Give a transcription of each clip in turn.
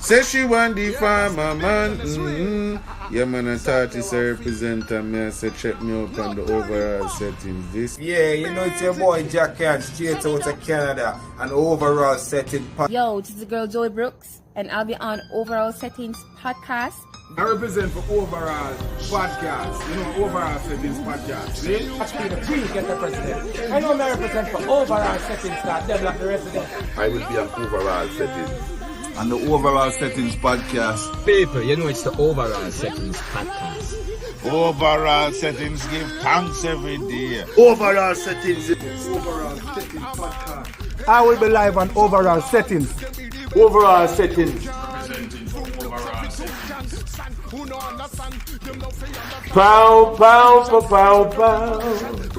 Say she want the farmer man. Yeah, man, I thought it's a representative. Me, I said check me up on the overall settings. This. Yeah, you know it's your boy Jack Can, straight out of Canada, and overall setting. Yo, this is the girl Joey Brooks, and I'll be on Overall Settings podcast. I represent for Overall Podcast. You know, Overall Settings Podcast. See? Watch me the queen get the president. I know I represent for Overall Settings that develop the resident. I will be on Overall Settings. And the Overall Settings Podcast. People, you know it's the Overall Settings podcast. Overall settings give thanks every day. Overall Settings. Overall Settings Podcast. I will be live on Overall Settings. Overall Settings. Pow, pow, pow, pow, pow,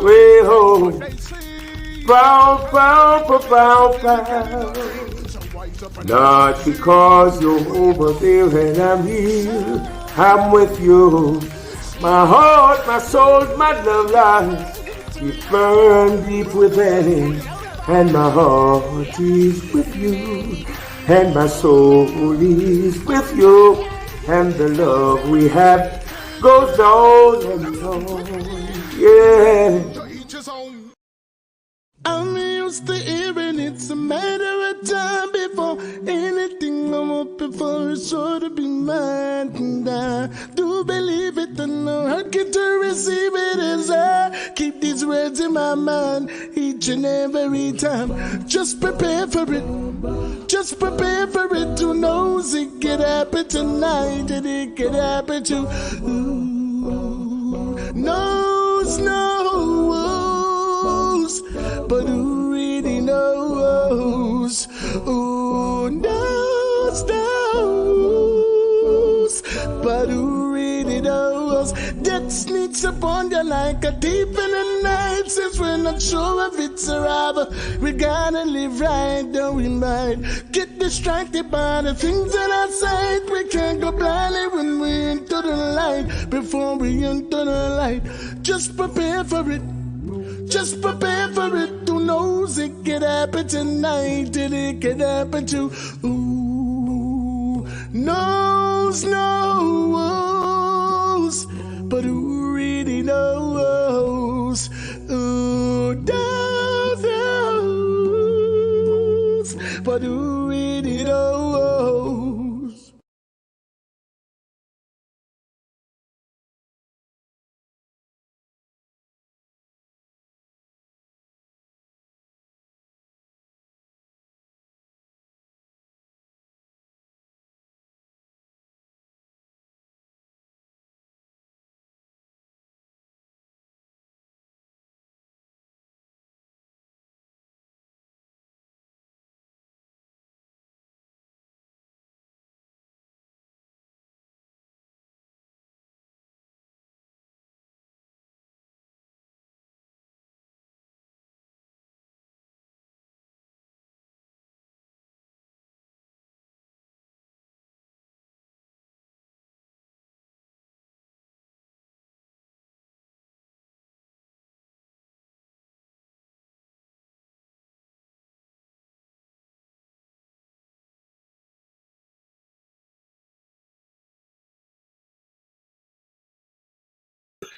way ho. Pow, pow, pow, pow, pow. Not because you're over there and I'm here, I'm with you. My heart, my soul, my love lies, you burn deep within, and my heart is with you, and my soul is with you, and the love we have goes on and on, yeah. I'm used to hearing it's a matter of time before anything I'm up before is sure to be mine. And I do believe it and know I get to receive it as I keep these words in my mind each and every time. Just prepare for it. Just prepare for it. Who knows it could happen tonight and it could happen to knows. But who really knows? Who knows? But who really knows? Death sneaks upon you like a thief in the night. Since we're not sure if it's arrival, we gotta live right, don't we might get distracted by the things in our sight. We can't go blindly when we enter the light. Before we enter the light, just prepare for it. Just prepare for it. Who knows it could happen tonight and it could happen to knows. But who really knows? Who knows? But who really knows?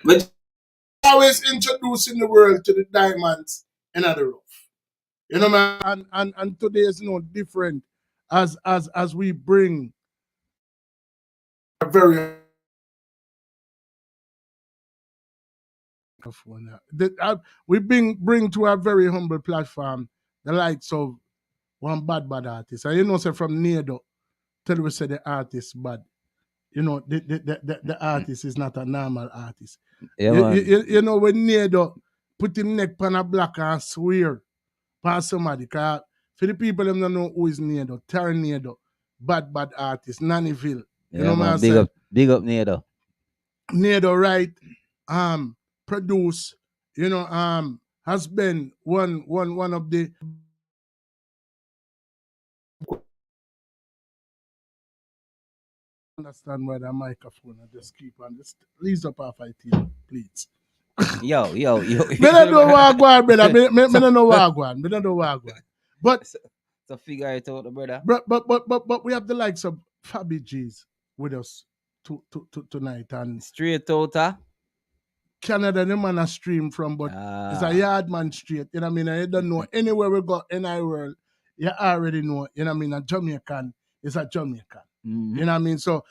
But always introducing the world to the diamonds in the rough. You know, man, and today is no different as we bring a very we bring to a very humble platform the likes of one bad artist. And you know, say from Nedo till we say the artist bad. You know, the artist is not a normal artist. Yeah, you know, when Nedo put him neck on a block and swear past somebody, cause for the people them don't know who is Nedo, Terry Nedo, bad artist, Nannyville. You know what I'm saying? Big up Nedo. Nedo, right? Produce, you know, has been one of the understand why the microphone I just keep on just please up off IT, please. Yo. Me don't know what I go on, brother. Me don't know what I go on. But so figure it out, brother. But we have the likes of FabiGeez with us tonight. And Straight out, Canada, the man a stream from, but it's a yard man straight. You know what I mean? You don't know anywhere we go in our world, you already know, you know what I mean? A Jamaican is a Jamaican. Mm-hmm. You know what I mean? So,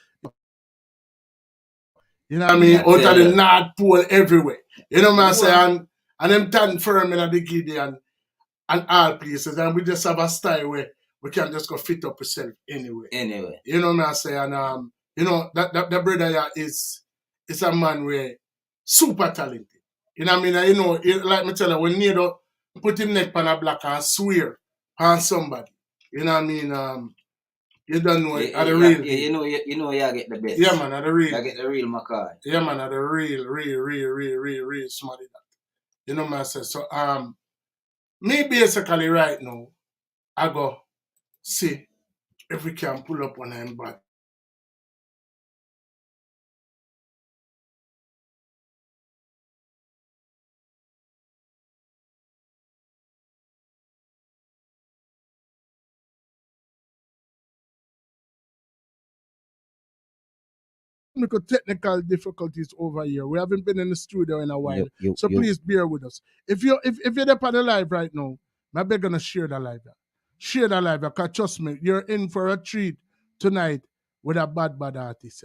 you know what I mean? Out of the North Pole everywhere. You know what I'm saying? And them stand firm in the Gideon and all places. And we just have a style where we can just go fit up ourselves anywhere. You know what I'm saying? And you know, that brother here is a man where super talented. You know what I mean? You know, like me tell you, when Nado put him neck on a block and swear on somebody. You know what I mean? You don't know it. The real. You know, you get the best. Yeah, man, the real. You get the real Makai. Yeah, man, the real smart. You know what I say? So, me basically right now, I go see if we can pull up on him back. Technical difficulties over here. We haven't been in the studio in a while, so please bear with us. If you're up on the live right now, I'm gonna share the live. Share the live, because trust me, you're in for a treat tonight with a bad artist.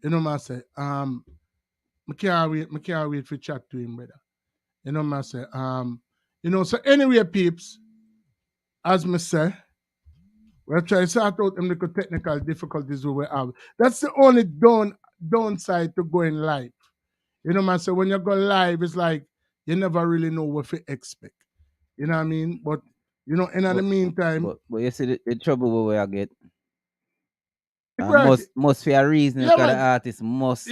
You know what I say? I can't wait for chat to him, brother. You know what I say? You know, so anyway, peeps, as me say, we're trying to sort out them little technical difficulties we have. That's the only downside to going live. You know what I say? When you go live, it's like you never really know what to expect. You know what I mean? But, you know, in the meantime... But you see the trouble where I get. Must be a reason because the artist must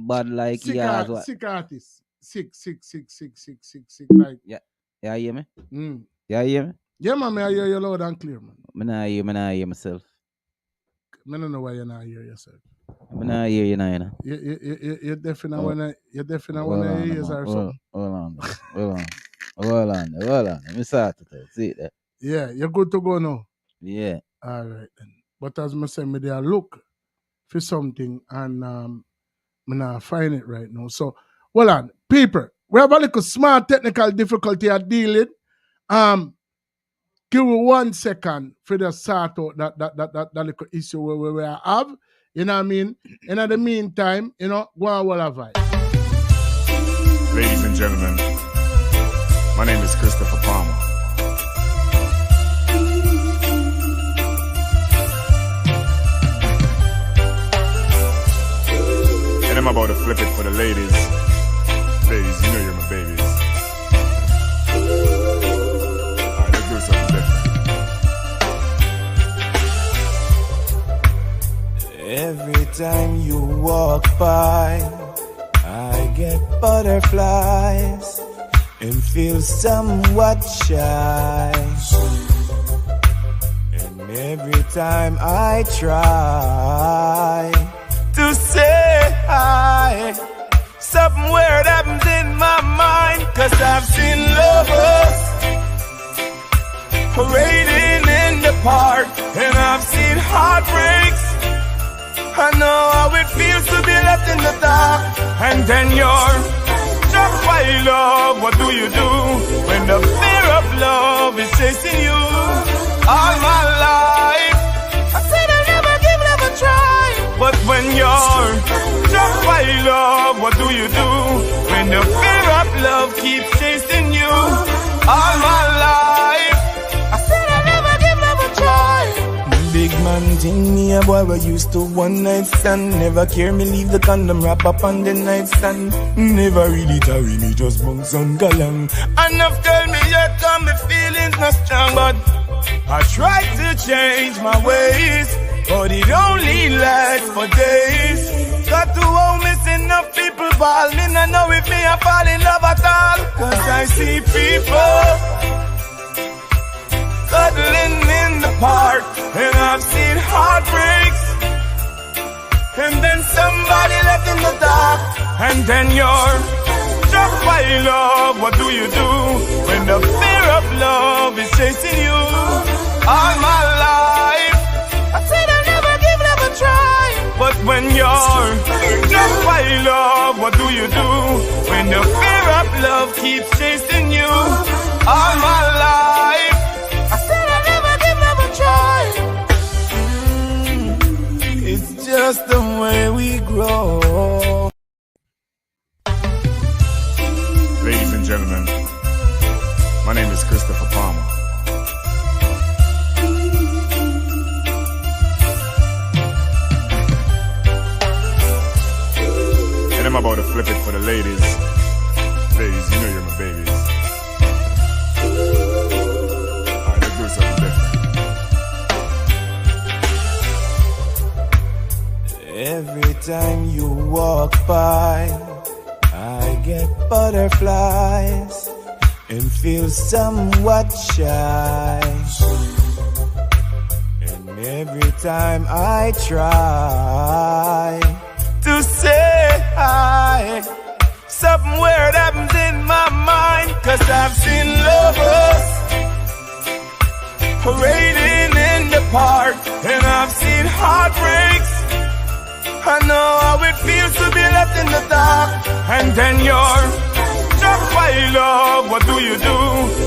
bad like he has what. Sick artist. Sick. Like. Yeah. You hear me? Mm. You hear me? Yeah, man, I hear you loud and clear, man. I not hear myself. I don't know why you not hear yourself. I not hear you now, you know. You're definitely when I hear you or something. Hold on. Let me start it. See that? Yeah, you're good to go now. Yeah. All right then. But as I say, me there look for something and I not find it right now. So, hold on, people. We have a little small technical difficulty at dealing. Give me 1 second for the sort out that little issue where we have. You know what I mean? And in the meantime, you know, go on what have I. Ladies and gentlemen, my name is Christopher Palmer. And I'm about to flip it for the ladies. Ladies, you know you're my babies. Alright, let's do something different. Every time you walk by, I get butterflies and feel somewhat shy. And every time I try to say hi, something weird happens in my mind, 'cause I've seen lovers parading in the park, and I've seen heartbreaks. I know how it feels to be left in the dark. And then you're struck by love. What do you do when the fear of love is chasing you? All my life I said I'll never give love a try. But when you're struck by love, what do you do when the fear of love keeps chasing you? All my life I said I'll never give love a try. Big man thing, me a boy we used to one night stand. Never care me leave the condom wrap up on the nightstand. Never really tarry me, just bounce and galang. Enough tell me yet come me feelings not strong, but I try to change my ways, but it only lasts for days. Got to home missing enough people ball. Me not know if me I fall in love at all, 'cause I see people cuddling in the park, and I've seen heartbreaks, and then somebody left in the dark. And then you're struck by love. What do you do when the fear of love is chasing you? All my life I said I'll never give when you're not by love, what do you do? When the fear of love keeps chasing you all my life. I said I never give up a try. It's just the way we grow. Ladies and gentlemen, my name is Christopher Palmer. And I'm about to flip it for the ladies. Ladies, you know you're my babies. Alright, let's do something different. Every time you walk by, I get butterflies and feel somewhat shy. And every time I try to say hi, something weird happens in my mind. 'Cause I've seen lovers parading in the park, and I've seen heartbreaks. I know how it feels to be left in the dark. And then you're struck by love. What do you do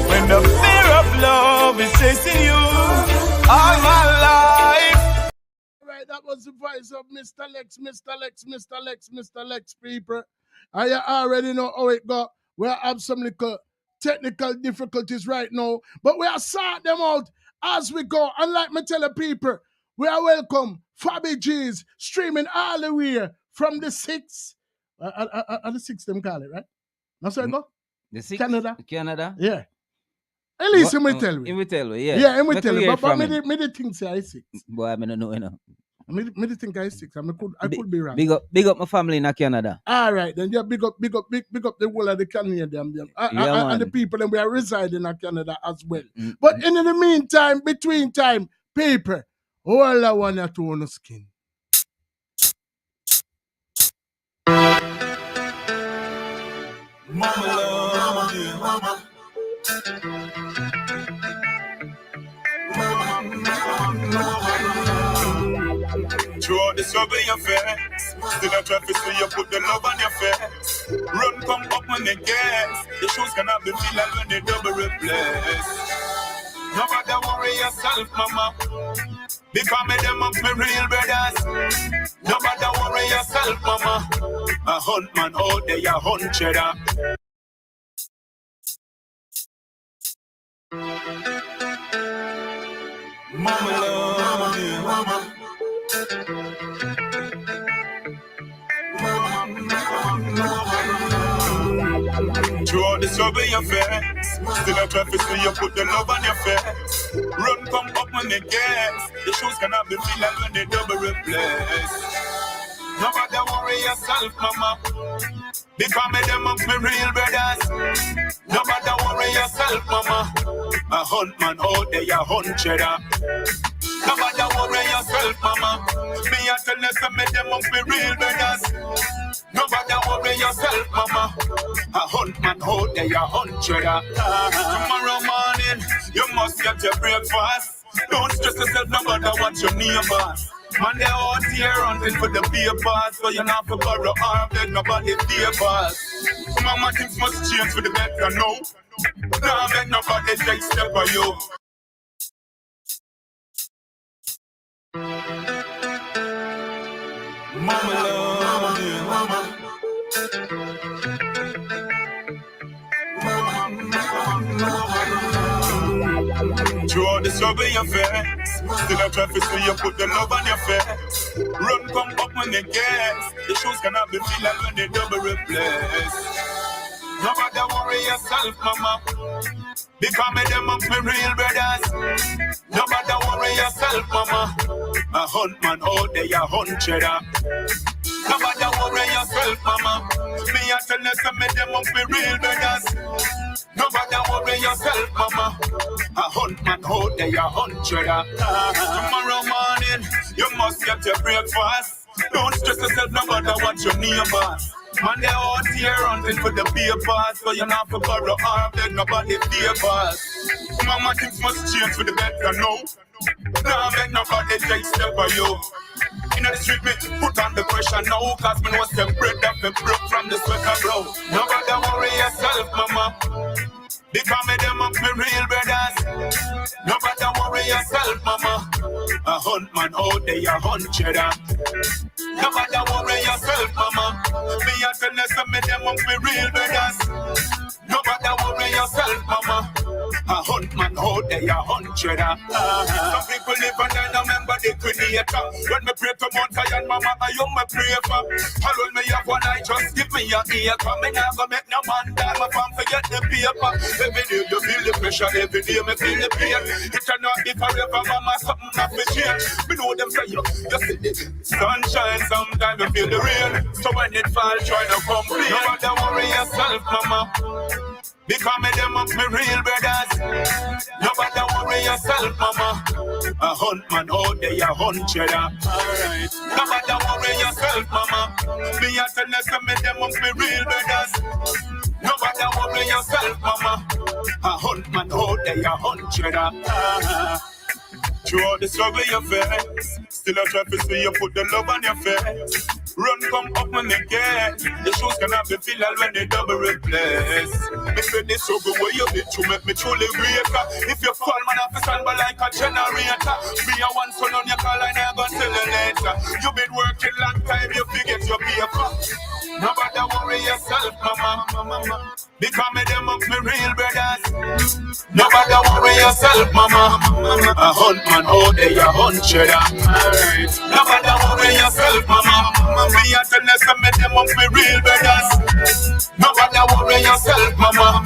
when the fear of love is chasing you all my life? Right, that was the voice of Mr. Lex, people. And you already know how it got. We have some little technical difficulties right now, but we are sort them out as we go. And like me tell the people, we are welcome FabiGeez streaming all the way from the 6th. The 6th them call it, right? That's how it go? The 6th? Canada? Yeah. At least him will tell me. Him will tell me, yeah. Yeah, him will tell me. But me the think say I 6. Boy, I don't know, you know. Me the think I 6. I could be wrong. Big up my family in Canada. All right, then yeah, big up the whole of the Canadian and the people that we are residing in Canada as well. Mm-hmm. But in the meantime, between time, people, all I want to own a skin. Mama love you. Throughout the struggle in your face, still I try to see you put the love on your face. Run, come up when they guess. The shoes cannot be feel like when they double replace. No matter worry yourself, mama, because me them up my real brothers. No matter worry yourself, mama, a hunt man out there, a hunt cheddar. Mama love you, mama. Throughout the struggle in your face, still I try to see you put the love on your face. Run, come up when they guess. The shoes cannot be feel like when they double replace. No matter worry yourself, mama, because me them up my real brothers. No matter worry yourself, mama, a hunt man out there, a hunt cheddar. No matter worry yourself, mama, me a tell you some me them up my real brothers. No matter worry yourself, mama, a hunt man out there, a hunt cheddar. Tomorrow morning, you must get your breakfast. Don't stress yourself, no matter what your neighbors. Man, they out here hunting for the papers, so you not for borrow arm, there's nobody papers. Mama, things must change for the better, no. Now let nobody take step by you. Mama love you, mama. Throughout the struggle in your face, still I try to see you put the love on your face. Run, come up when they guess. The shoes cannot be feel like when they double replace. No matter worry yourself, mama, because me them up my real brothers. No matter worry yourself, mama, a hunt man out there, a hunt cheddar. No matter worry yourself, mama, me a tell you some me them up my real brothers. No matter worry yourself, mama, a hunt man out there, a hunt cheddar. Tomorrow morning, you must get your breakfast. Don't stress yourself, no matter what your neighbors. Man, they out here hunting for the papers, so you not for borrow arm, there's nobody papers. Mama, things must change for the better, no. Now make nobody take step by you. In the street, me put on the pressure now, cause me know some bread that me broke from the sweat and blow. Nobody worry yourself, mama. Because me them up me real brothers. Nobody worry yourself, mama. A hunt man out there, a hunt cheddar. Nobody worry yourself, mama. Me a tell you some me them up me real brothers. Nobody worry yourself, mama. A hunt man out there, a hunt cheddar. Some people live and I remember the creator. When me pray to Mount Zion, mama, I am me pray for. Alone me have one eye, just give me a ear. Come me not go make no man die, my fam forget the paper. Every day you feel the pressure, every day me feel the pain. It cannot be forever, mama, something not be change. Me know them say you see the sunshine, sometimes you feel the rain. So when it falls, try to complain. Nobody worry yourself, mama. Because me them up me real brothers. Nobody worry yourself, mama. A hunt man out there, a hunt cheddar. Alright. Nobody worry yourself, mama. Me a tell you some me them up me real brothers. Nobody worry yourself, mama. A hunt man out there, a hunt cheddar. Throughout the struggle you face, still I try to see you put the love on your face. Run, come up when they get. The shoes cannot be filled when they double replace. Me say the struggle where you been to make me truly greater. If you fall, man, I have to stand by like a generator. Be a one son on your call, I never tell you later. You been working long time, you forget your paper. Nobody worry yourself, mama. Because me them up me real brothers. Nobody worry yourself, mama. A hunt man out there, a hunt cheddar. Alright. Nobody worry yourself, mama. Me a tell you some me them up me real brothers. Nobody worry yourself, mama.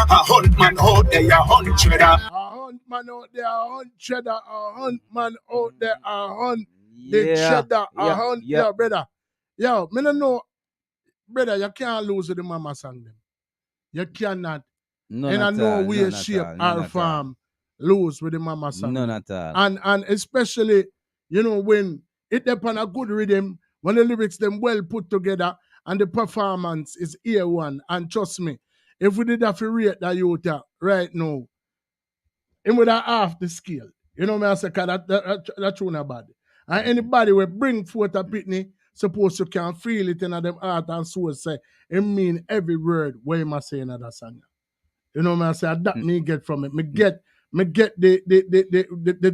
A hunt man out there, a hunt cheddar. A hunt man out there, a hunt cheddar. A hunt man out there, a hunt the cheddar. A hunt, yo, brother. Yo, me no know, brother, you can't lose with the mama song them. You cannot. And I know we shape our farm lose with the mama song. None at all. And especially, you know, when it depend on a good rhythm, when the lyrics them well put together and the performance is A1. And trust me, if we did have to rate that youth right now, it would have half the scale. You know what I say? Because that's true not bad. And anybody will bring forth a pitney, suppose you can feel it in them heart and soul say, it mean every word what you must say in that song. You know what I say? That me get from it. Me get the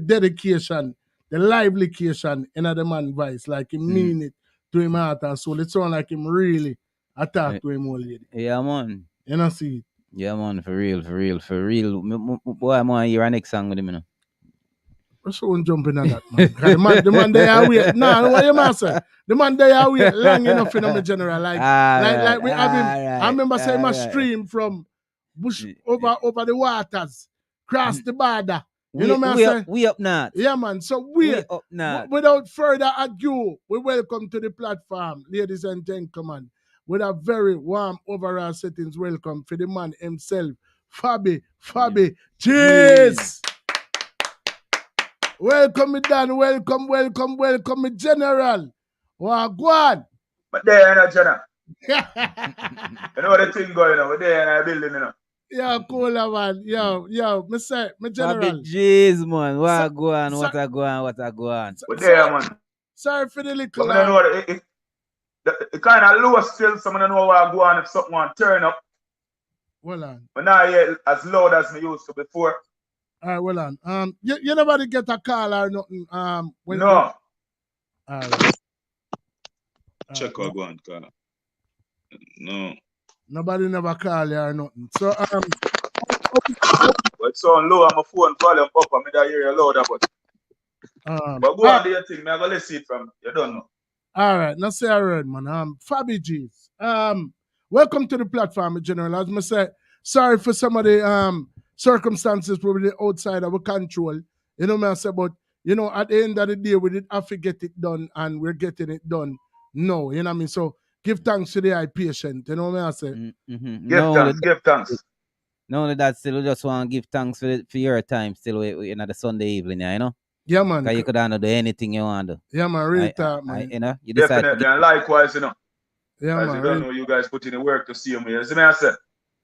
dedication, the livelication in the man voice. Like he mean it to him heart and soul. It sound like him really attack to him old lady. Yeah, man. You know see it? Yeah, man, for real. Boy, I'm gonna hear our next song with him, you know. So jumping on that, man. The man they are wait. No, what you must say? The man they are wait long enough in the general. Like we have him. I remember saying my stream from bush over the waters, cross the border. You know what I say? We up now. Yeah, man. So we up now. Without further ado, we welcome to the platform, ladies and gentlemen, with a very warm overall settings welcome for the man himself, FabiGeez. Welcome me Dan, welcome me General. Wow, go on. But there, you know, Jenna. You know the thing going on, we're there in our building, you know. Yo, cool, man. Yo, me say, me General. FabiGeez, man. What go on. We're there, man. Sorry for the little. But I know it kind of low still, so I don't know what go on if something want to turn up. Well on. But now yeah, as loud as me used to before. All right, well on. You nobody get a call or nothing. When no. All right. Check what go on, call. No. Nobody never call you or nothing. So it's on low on my phone volume up. I don't hear you louder, but go on do your thing. I'm gonna listen it from you don't know. All right, now say a word, man. FabiGeez. Welcome to the platform, General. As I say, sorry for some of the circumstances probably outside of our control. You know what I say? But you know, at the end of the day, we did have to get it done, and we're getting it done. No, you know what I mean? So give thanks to the eye patient. You know what I say? Give thanks. No, only that, still just want to give thanks for your time still in the Sunday evening, you know? Yeah, man. Because you could do anything you want to do. Yeah, man. Really talk, man. You know? You decide definitely, and likewise, you know. Yeah, as man. You don't know, you guys put in the work to see me. You see me, I said?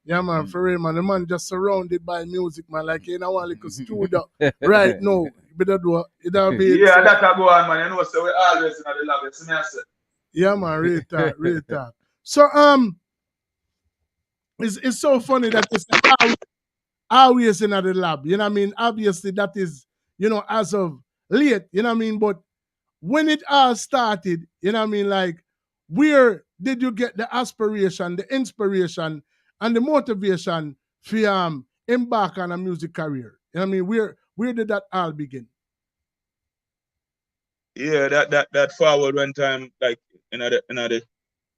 Yeah, man, for real, man. The man just surrounded by music, man. Like, you know, one little studio right now. better do it. Yeah, that I go on, man. You know, so we always in the lab. You see me, I say. Yeah, man, real talk. So it's so funny that you say always in the lab. You know what I mean? Obviously, that is, you know, as of late, you know what I mean? But when it all started, you know what I mean, like, where did you get the aspiration, the inspiration, and the motivation for embark on a music career? You know what I mean? Where did that all begin? Yeah, that forward one time, like in the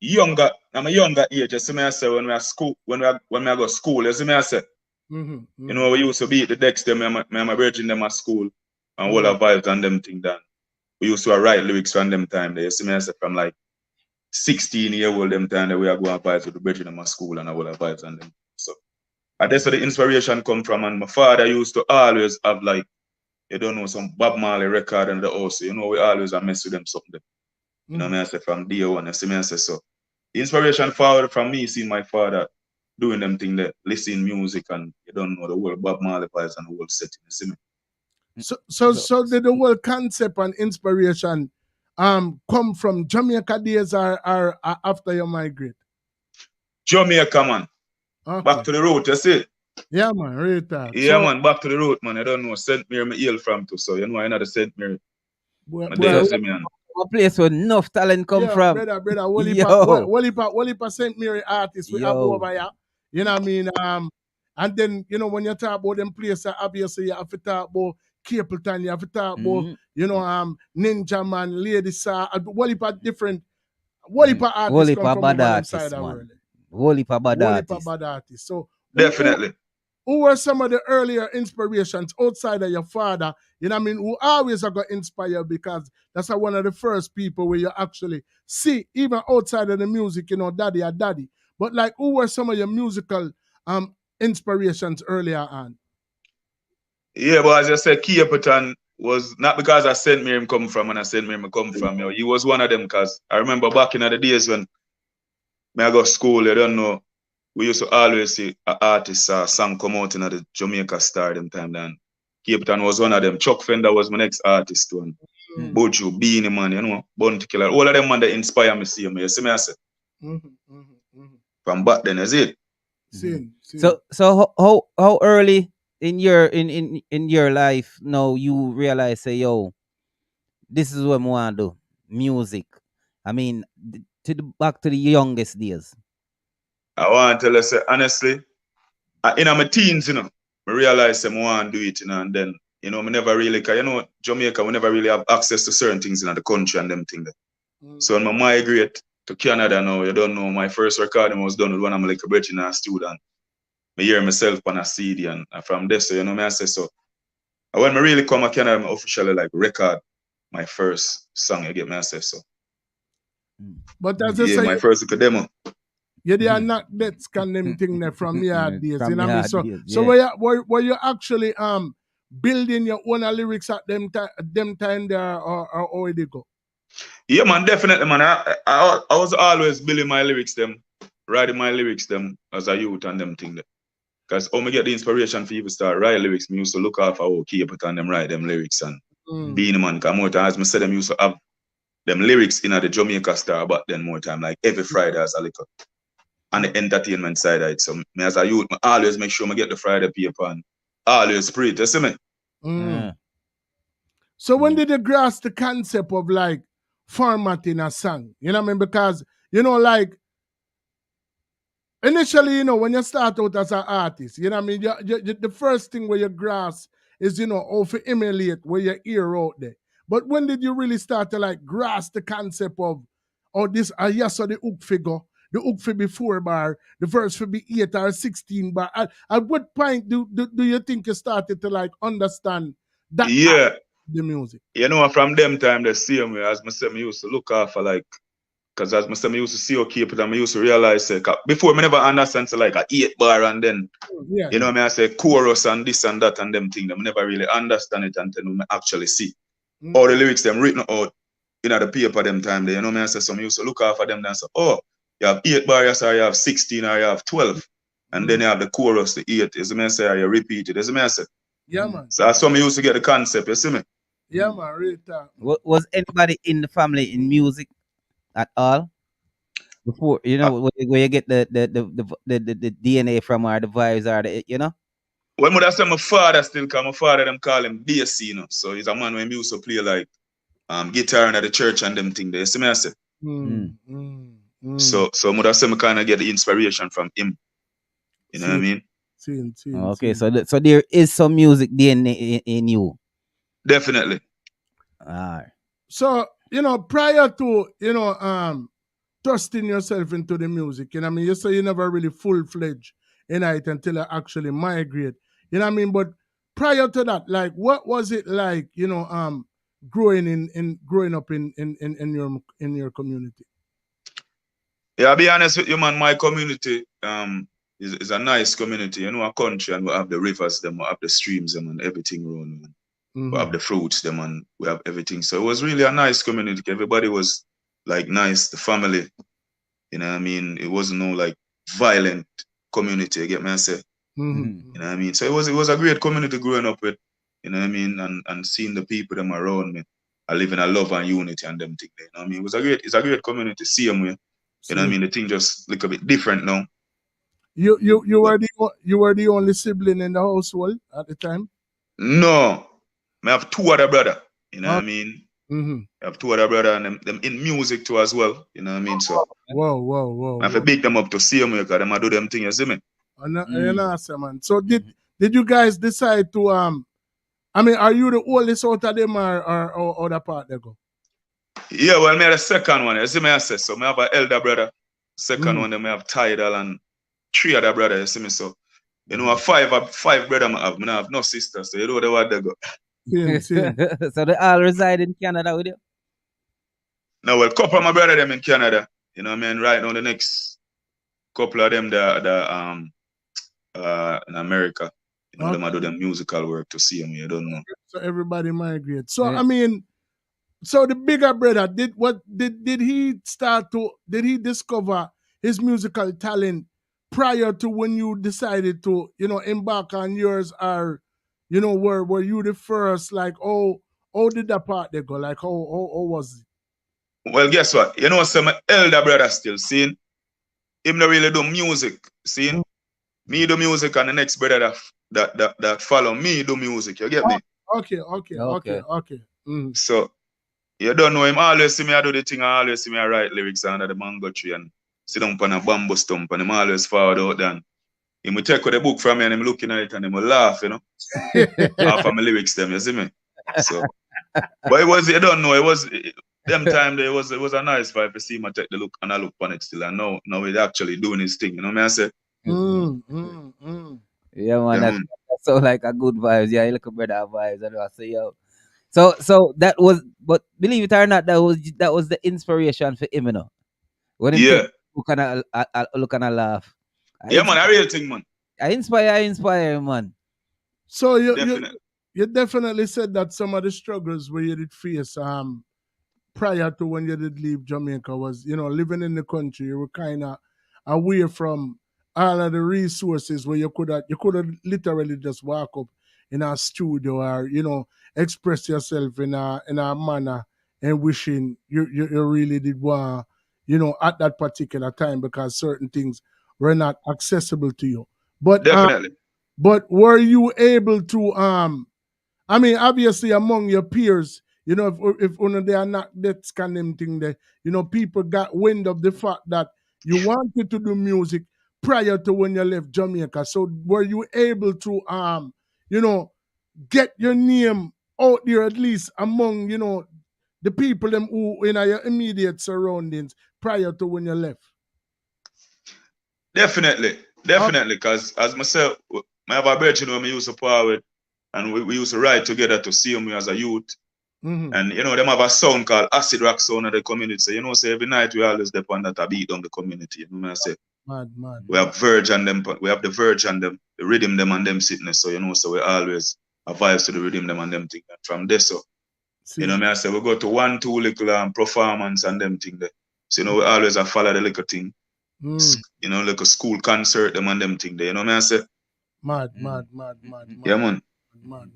younger, I'm a younger age. You see me, I say, when we are school, when we go to school, you see me, I say. You know, we used to be at the decks them, me and my virgin them at school, and all our vibes and them thing done. We used to write lyrics from them time there. You see me, I say, from like 16-year-old them time that we are going vibes with the virgin them at school and all our vibes and them. So, and that's where the inspiration come from. And my father used to always have like, you don't know, some Bob Marley record in the house. You know, we always have mess with them something. You know what I say, from day one, you see me, I say, so. The inspiration forward from me, seeing my father doing them thing that listen music and you don't know the whole Bob Marley vibes and the whole setting, you see me? So did the whole concept and inspiration come from Jamaica days or after you migrate? Jamaica, man. Okay. Back to the road, you see? Yeah, man, real talk. Yeah, man, back to the road, man. I don't know, St. Mary me hail from too, so you know I know the St. Mary. A place where enough talent come from. Brother, Wolipa St. Mary artists we have over here. You know what I mean? And then, you know, when you talk about them places, obviously you have to talk about Capleton, you have to talk about, you know, Ninja Man, Lady Sa, Wolipa different, Wolipa artists come from over them side of the world. Wolipa bad artists. So definitely. Who were some of the earlier inspirations outside of your father, you know what I mean, who always are going to inspire, because that's one of the first people where you actually see, even outside of the music, you know, daddy or daddy. But like, who were some of your musical inspirations earlier on? Yeah, but as I said, Capleton was not because I St. Mary come from and I St. Mary come from. You know, he was one of them because I remember back in the days when I go to school, I don't know, we used to always see an artist song come out in the Jamaica Star them time then. Capleton was one of them. Chuck Fender was my next artist one. Boju, Beanie Man, you know, Bounty Killer. All of them man that inspire me, see me. You see me, I say? From back then, is it? So how early in your life now you realize, say, yo, this is what I want to do, music? I mean, back to the youngest days. I want to tell you, say, honestly, in my teens, you know, I realized I want to do it, you know, and then, you know, I never really, because, you know, Jamaica, we never really have access to certain things in the country and them things. So when I migrate to Canada now, you don't know, my first recording was done with one of my little brethren and student. I hear myself on a CD, and from there, so, you know, I say, so, when I really come to Canada, I officially, like, record my first song, you get me, I say, so. But as I say, my first demo. Yeah, they are not that scan them thing there from your days, you know what I mean? So were you actually building your own lyrics at them time there, or where they go? Yeah, man, definitely, man. I was always building my lyrics, them, writing my lyrics, them, as a youth and them thing there. Because when I get the inspiration for you to start write lyrics, me used to look out for Capleton and them write them lyrics and Beanie Man. Because more times, I said them used to have them lyrics in the Jamaica Star, but then more time, like every Friday as a little. And the entertainment side of it. So me as a youth, I always make sure I get the Friday paper and always spread it, you see me? So when did you grasp the concept of like formatting a song? You know what I mean? Because, you know, like initially, you know, when you start out as an artist, you know what I mean? The first thing where you grasp is, you know, how to emulate where you hear out there. But when did you really start to like grasp the concept of, oh, this, yes, so the hook figure, the hook for be 4 bar, the verse for be 8 or 16 bar? At what point do you think you started to like understand that? Yeah. The music. You know, from them time, the same way, as I said, I used to look out for like, because as I said, I used to see Capleton, I used to realize, before I never understand, so like a 8 bar and then, you know what I mean, I say chorus and this and that and them thing, I never really understand it until I actually see all the lyrics, them written out in the paper them time there, you know what I mean, I say, so I used to look out for them and say, oh, you have 8 bars, or you have 16, or you have 12, and then you have the chorus, the 8, as I say, you repeat it, as I say. Yeah, man. So that's how me used to get the concept, you see me? Yeah, man, real talk. Was anybody in the family in music at all? Before where you get the DNA from, or the vibes, or the Well, would I say my father still, cause my father them call him BSC, So he's a man when used to play like guitar in the church and them thing there. You see me I say? So would I say me kind of get the inspiration from him. You know what I mean? Okay, so there is some music DNA in you. Definitely. Alright. So, prior to, trusting yourself into the music, you know what I mean? You say you never really full-fledged in it until I actually migrate. You know what I mean? But prior to that, like, what was it like, growing up in your community? Yeah, I'll be honest with you, man. My community is a nice community. A country, and we have the rivers, them, we have the streams, them, and everything around. We have the fruits, them, and we have everything. So it was really a nice community. Everybody was like nice, the family. You know what I mean? It wasn't no like violent community, you get me I say? You know what I mean? So it was a great community growing up with, you know what I mean, and seeing the people them around me. I live in a love and unity and them thing. You know what I mean? It's a great community, see them way. You know what I mean? The thing just look a bit different now. You were the only sibling in the household at the time? No. I have two other brother. You know what I mean? I have two other brother and them in music too as well. You know what I mean? So whoa. I have to big them up to see them because them do them thing, you see me? Man. So did you guys decide to are you the oldest out of them or other part they go? Yeah, well, me have the second one. You see me I say so. I have an elder brother. Second one, then I have Tidal and three other brothers, you see me? So, five brother I have no sisters, so you know where they go. So they all reside in Canada with you? No, well, couple of my brother them in Canada. You know what I mean? Right now, the next couple of them they're in America. You know, them I do them musical work to see them. You don't know. So everybody migrate. So so the bigger brother did he discover his musical talent prior to when you decided to embark on yours, or were you the first? Like, how did that part they go? Like, how was it? Well, guess what? You know, some elder brother still seeing him not really do music. See, me do music, and the next brother that follow me do music. You get me? Okay. So you don't know him. Always see me I do the thing. I always see me I write lyrics under the mango tree and sit down on a bamboo stump, and him always forward out there. He will take the book from me and him looking at it and him will laugh, half of my lyrics them, you see me? So, but you don't know, them time there was a nice vibe to see him take the look, and I look on it still, and now he's actually doing his thing, you know what I say? Yeah, man, that's so like a good vibes. Yeah, you look a better vibes. And I say, yo. So that was, but believe it or not, that was the inspiration for him, When he look and I laugh. Yeah, man, a real thing, man. I inspire, man. So you definitely said that some of the struggles where you did face prior to when you did leave Jamaica was, living in the country, you were kind of away from all of the resources where you could have literally just walk up in a studio or express yourself in a manner and wishing you really did want at that particular time, because certain things were not accessible to you. But definitely. But were you able to obviously among your peers, if one of they are not that kind of thing there, people got wind of the fact that you wanted to do music prior to when you left Jamaica. So were you able to get your name out there at least among the people them who in your immediate surroundings prior to when you left? Definitely, because as myself, I have a brother we used to power with, and we used to ride together to see him as a youth. And them have a sound called acid rock sound of the community. So say every night we always depend that I beat down the community. You know what I say? Mad. We have Verge and them, we have the Verge and them, the rhythm them and them sickness. So so we always have vibes to the rhythm them and them thing. And from there, so what I say, we go to 1-2 little performance and them thing there. So we always have follow the little thing. Like a school concert them and them thing there. You know what I say? Mad. Yeah, man. Mad.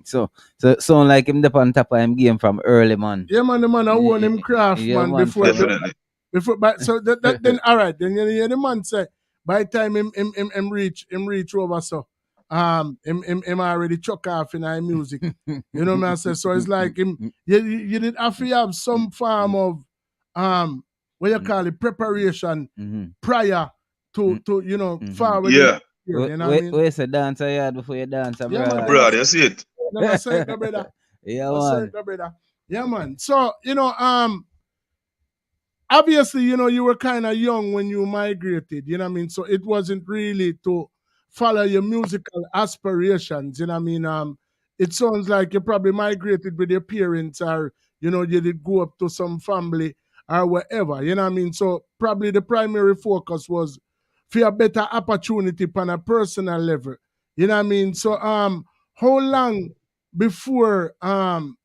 So sound like him on top of him game from early, man. Yeah, man, the man I own him craft, Yeah, man, man, before Definitely. but so that then all right, then you the man say by the time him reach over so him already chuck off in our music. You know what I say? So it's like him you did have to have some form of what you call it, preparation prior to you know forward. Yeah. You know what I mean? Where's the dancer yard before you dance, Yeah, man, Bro, you see it. I say it, no, brother. Yeah, I say man. it, no, brother. Yeah, man. So, you know, obviously, you know, you were kind of young when you migrated, you know what I mean? So it wasn't really to follow your musical aspirations, you know what I mean? It sounds like you probably migrated with your parents or, you know, you did go up to some family or whatever, you know what I mean? So probably the primary focus was for a better opportunity on a personal level, you know what I mean? So how long before,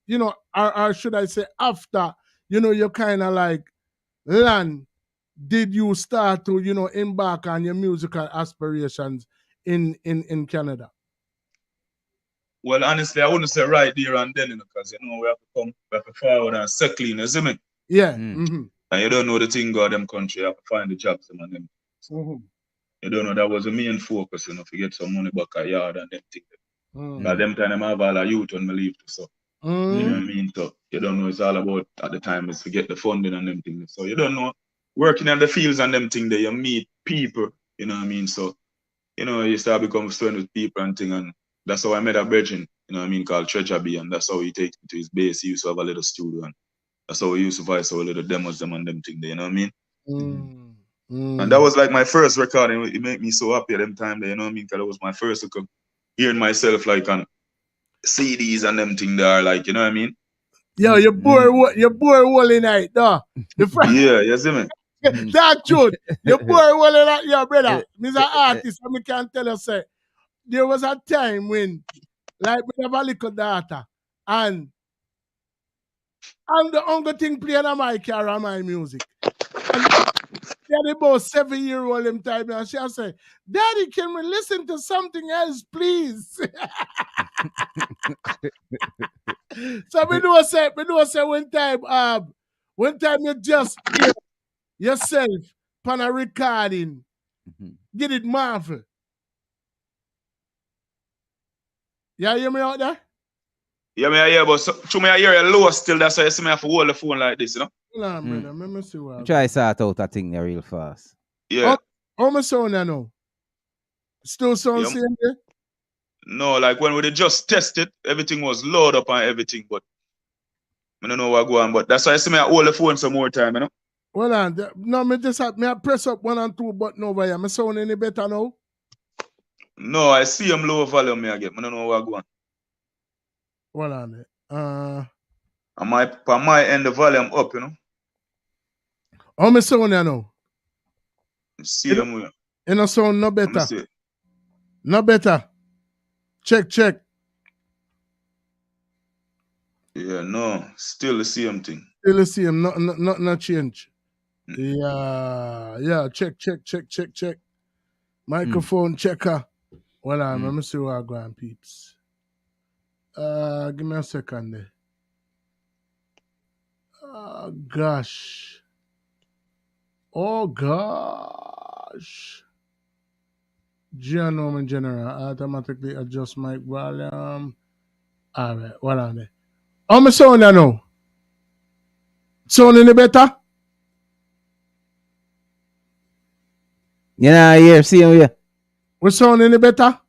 you know, or should I say after, you know, you kind of like land did you start to, you know, embark on your musical aspirations in Canada? Well, honestly, I wouldn't say right there and then, because, you know, we have to forward and settle in, you see me? Yeah. And you don't know the thing God them country, you have to find the jobs and them. You don't know that was the main focus, you know, to get some money back a yard and them things. Because them time I have all the youth when me leave to, so. You know what I mean? So you don't know it's all about at the time is to get the funding and them things. So you don't know working in the fields and them things that you meet people, you know what I mean? So, you know, you start become friends with people and thing, and that's how I met a virgin, you know what I mean, called Treasure B, and that's how he takes me to his base. He used to have a little studio, and that's how we used to voice our little demos them and them thing there, you know what I mean? And that was like my first recording. It made me so happy at them time there, you know what I mean? Because it was my first hearing myself like on CDs and them thing there, like, you know what I mean? Yo, you're bored all night, though. Yeah, you see me? That truth. You're bored all night, yo, brother. Me's an artist, and me can tell you, say, there was a time when, like, we have a little daughter, and the only thing playing on my car on my music. And they're about 7-year-old them time, and she'll say, Daddy, can we listen to something else, please? So we do say one time you just hear yourself on a recording, get it Marvel. Yeah, hear me out there? Yeah, me I hear, but to me I hear a low still, that's why you see me have to hold the phone like this, you know? Hold on, brother. Let me see what Try sort out a thing there real fast. Yeah. How my sound I know? Still sound same there? No, like when we just tested, everything was load up and everything, but I don't know what go on. But that's why I see me I hold the phone some more time, you know? Hold on. No, me just have I press up 1 and 2 button over here. My sound any better now? No, I see him low volume me again. I don't know what go on. Hold on there. On my end the volume up, you know? How my sound I know? See them way. You know sound no better. No better. Check. Yeah, no. Still the same thing. Still the same. Not change. Yeah. Check. Microphone checker. Hold on, let me see what I go on, peeps. Give me a second there. Oh gosh. Genome in general. Automatically adjust mic volume. Alright, hold on there. How my sound I know? Sound any better? Yeah, yeah, see him here. We sound any better?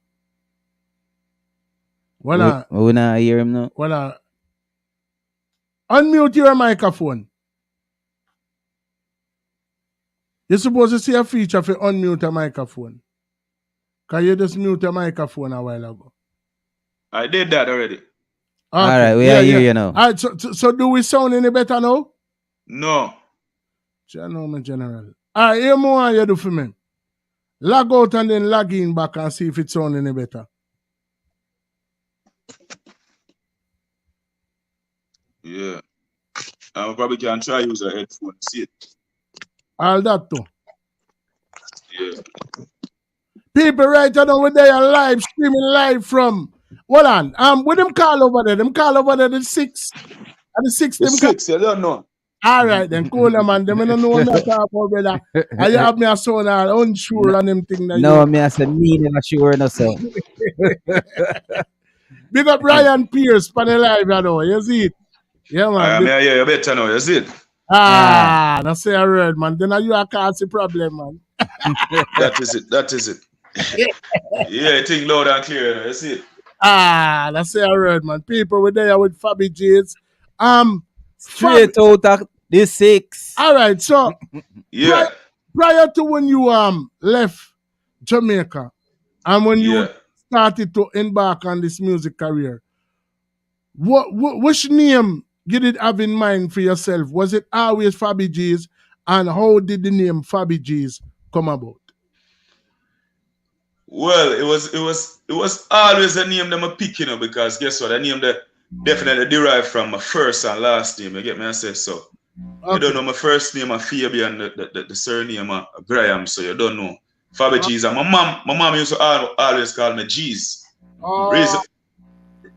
Well, we not hear him now. Well, unmute your microphone. You're supposed to see a feature for unmute a microphone. Because you just mute a microphone a while ago. I did that already. Okay. All right, we are here, you know. All right, so do we sound any better now? No. General. All right, here more you do for me. Log out and then log in back and see if it sound any better. Yeah. I probably can try use a headphone. See it. All that too. Yeah. People right now with they are live, streaming live from, hold on, what them call over there? Them call over there the 6. And the 6 The them call. 6, you don't know. All right, then, cool, man. Them don't know what me talk about, brother. And you have me a son unsure on them thing that No, me I said me never sure no so. Big up Ryan Pierce for the live, you know. You see it? Yeah, man. I hear you better now, you see it? That's say a word, man. Then you are cause the problem, man. That is it. Yeah, I think loud and clear, you know, you see it? That's say a word, man. People were there with FabiGeez. Straight out of the 6. All right, so yeah. Prior to when you left Jamaica and when you started to embark on this music career, which name you did have in mind for yourself? Was it always FabiGeez, and how did the name FabiGeez come about? Well, it was always a name that I pick, you know, because guess what? A name that definitely derived from my first and last name. You get me? I say so. Okay. You don't know my first name, Fabi, and the surname, Graham. So you don't know FabiGeez. And my mom used to always call me G's.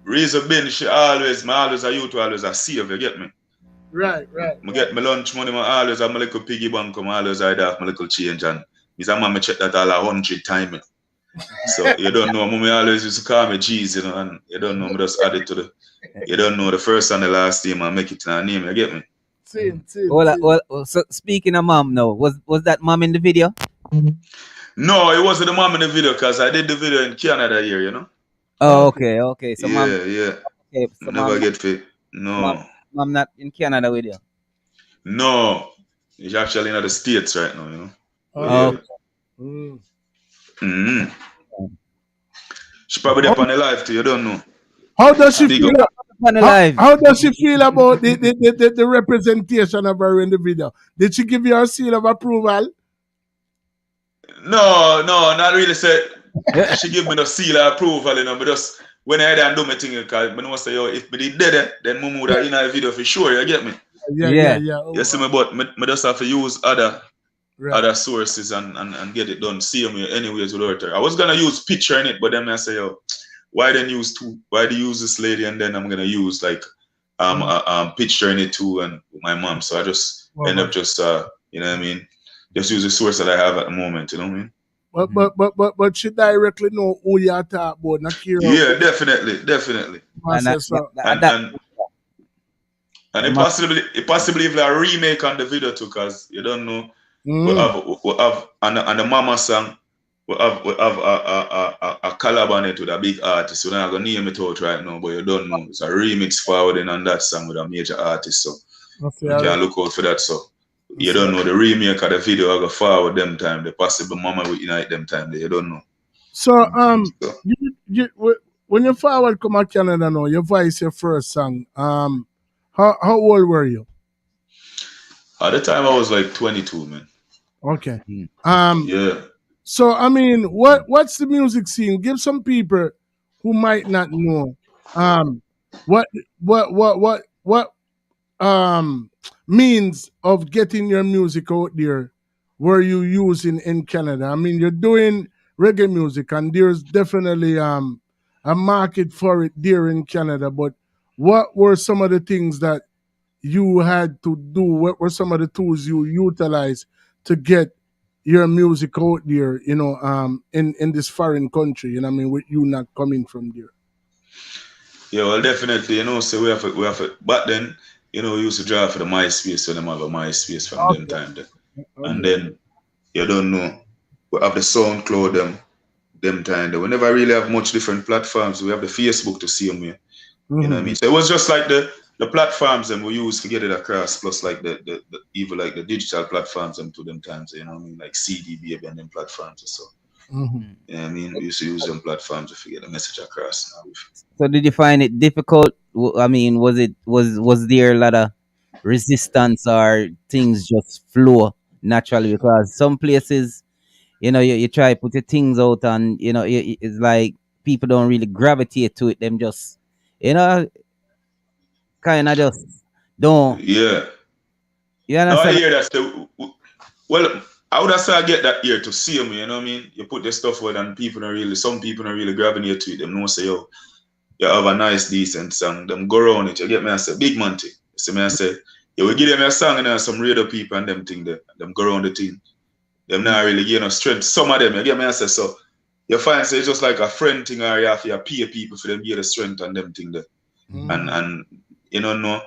Reason being, I always a youth always a save. You get me? Right. I get my lunch money. I always have my little piggy bank. I always have my little change, and Miss Mama check that all 100 times. So you don't know, mommy always used to call me G's, you know, and you don't know, me just add it to the, you don't know the first and the last name and make it in a name, you get me? Well, so speaking of mom now, was that mom in the video? No, it wasn't the mom in the video because I did the video in Canada here, you know? Oh, okay. So mom. Yeah. Okay, so never get fit. No. Mom not in Canada with you? No. She's actually in the States right now, you know? Oh. Yeah. She probably up on the live too, you don't know. How does she feel? How does she feel about the representation of her in the video? Did she give you her seal of approval? No, not really. Say she give me the seal of approval, you know. But just when I done do my thing, because I know say, yo, if me did that, then Mumu would have in a video for sure. You get me? Yeah. You see me, but me just have to use other sources and get it done. See me anyways with her. I was gonna use picture in it, but then I say, yo, why then use two? Why do you use this lady and then I'm gonna use like picture in it too and my mom. So I just end up just you know what I mean, just use the source that I have at the moment, you know what I mean? But she directly know who you are talking about, not care. Yeah, definitely. And it possibly even a remake on the video too, cause you don't know. We have and the mama song. We have a collab on it with a big artist. We're not gonna name it out right now, but you don't know. It's a remix forwarding on that song with a major artist. So you can look out for that. So you don't know the remake of the video. I go forward them time. The possible mama will unite them time. You don't know. So you when you forward come to Canada now, you voice your first song. How old were you? At the time I was like 22, man. Okay. Yeah. So I mean, what's the music scene? Give some people who might not know what means of getting your music out there were you using in Canada? I mean, you're doing reggae music and there's definitely a market for it there in Canada, but what were some of the things that you had to do? What were some of the tools you utilized to get your music out there, you know, in this foreign country, you know what I mean, with you not coming from there? Yeah, well, definitely, you know, so we have to, but then, you know, we used to drive for the MySpace, so them have a MySpace from them time there. And then, you don't know, we have the SoundCloud them time there. We never really have much different platforms. We have the Facebook to see them here. You know what I mean? So it was just like the platforms and we use to get it across, plus like the even like the digital platforms and to them times, you know what I mean, like CD baby and them platforms or so. You know what I mean? We used to use them platforms to get the message across now. So did you find it difficult? I mean, was there a lot of resistance or things just flow naturally? Because some places, you know, you try to put your things out and, you know, it's like people don't really gravitate to it. Them just, you know, kind of just don't. Yeah. You understand? No, I hear that. Well, I would have said I get that ear to see me, you know what I mean? You put the stuff out and some people are really grabbing you to it. Them know say, yo, you have a nice, decent song. Them go around it. You get me? I say, big man thing. You see me? I say, you will give them a song and some radio people and them thing there. Them go around the thing. Them not really gain no strength. Some of them, you get me? I say, so you find say it's just like a friend thing or you have to pay people for them get the strength and them thing there. And you know, no,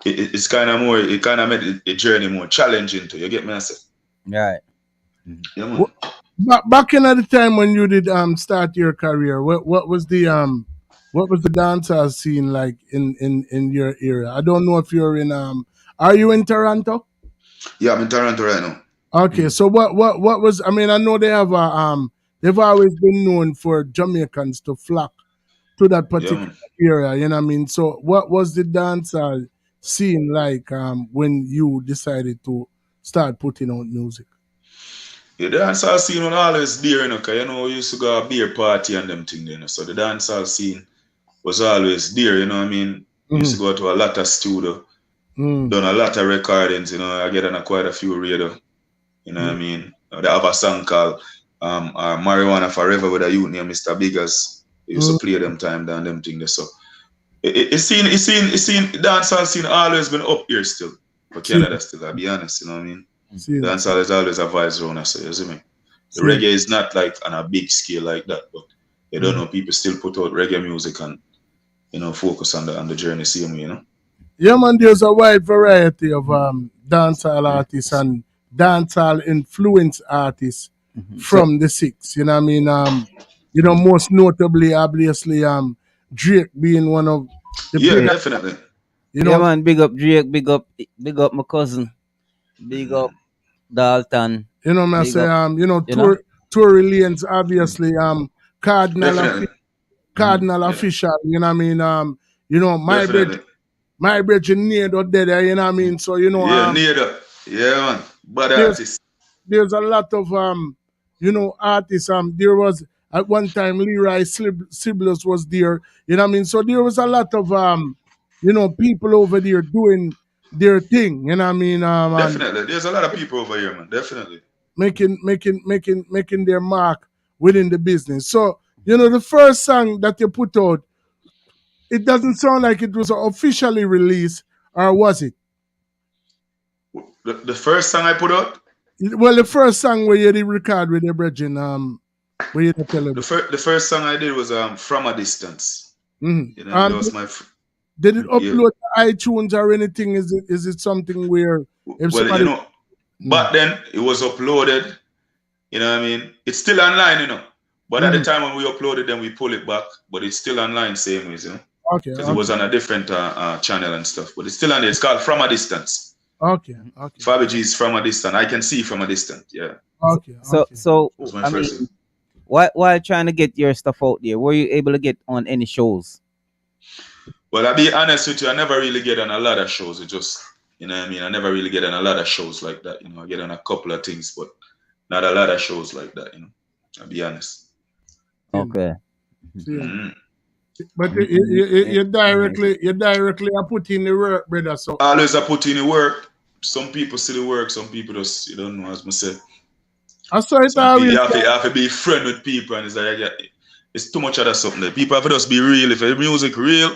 it's kind of more, it kind of made the journey more challenging to you. Get me? I say, right. Yeah, man. Back in the time when you did start your career, what was the dancehall scene like in your area? I don't know if you're in are you in Toronto? Yeah, I'm in Toronto right now. Okay, so what was, I mean, I know they have they've always been known for Jamaicans to flock to that particular area, you know what I mean? So what was the dancehall scene like when you decided to start putting out music? Yeah, the dancehall scene was always there, you know, because, you know, we used to go a beer party and them things, you know, so the dancehall scene was always there, you know what I mean? We used to go to a lot of studio, done a lot of recordings, you know, I get on quite a few radio, you know what I mean? They have a song called Marijuana Forever with a youth named Mr. Biggers. They used to play them time down them things, so it's seen dancehall scene always been up here still, for Canada still, I'll be honest, you know what I mean? Dancehall is always a vibes around us, you see me? The reggae is not like on a big scale like that, but you don't know, people still put out reggae music and, you know, focus on the journey same way, you know? Yeah, man, there's a wide variety of dancehall artists and dancehall influence artists from the six, you know what I mean? You know, most notably, obviously, Drake being one of the big, definitely. You know, yeah, man, big up Drake, big up my cousin, big up Dalton. You know, I say, you know, Tory Lanez, obviously, Cardinal official, you know what I mean? You know, my bridge near the dead, you know what I mean? So, you know, near the, man, bad artist. There's a lot of you know, artists. There was at one time Leroy Sibbles was there, you know what I mean? So there was a lot of you know, people over there doing their thing, you know what I mean? Definitely. There's a lot of people over here, man. Definitely. Making their mark within the business. So, you know, the first song that you put out, it doesn't sound like it was officially released, or was it? The first song I put out? Well, the first song where you did record with your brethren, where you tell them. The first song I did was From a Distance. You know, that was my. Did it upload to iTunes or anything? Is it something where if somebody, you know, back then it was uploaded. You know what I mean? It's still online, you know. But at the time when we uploaded, then we pull it back. But it's still online, same ways, you know. Okay. Because it was on a different channel and stuff. But it's still on there. It's called From a Distance. Okay. FabiGeez From a Distance. I can see from a distance. Yeah. Okay. So I mean, while trying to get your stuff out there, were you able to get on any shows? Well, I'll be honest with you, I never really get on a lot of shows. It just, you know what I mean? I never really get on a lot of shows like that. You know, I get on a couple of things, but not a lot of shows like that, you know. I'll be honest. Okay. But you directly are putting the work, brother. So always I put in the work. Some people see the work, some people just, you don't know, as I said. I saw it always. You have to be friend with people, and it's like, it's too much of that something there. People have to just be real. If the music real,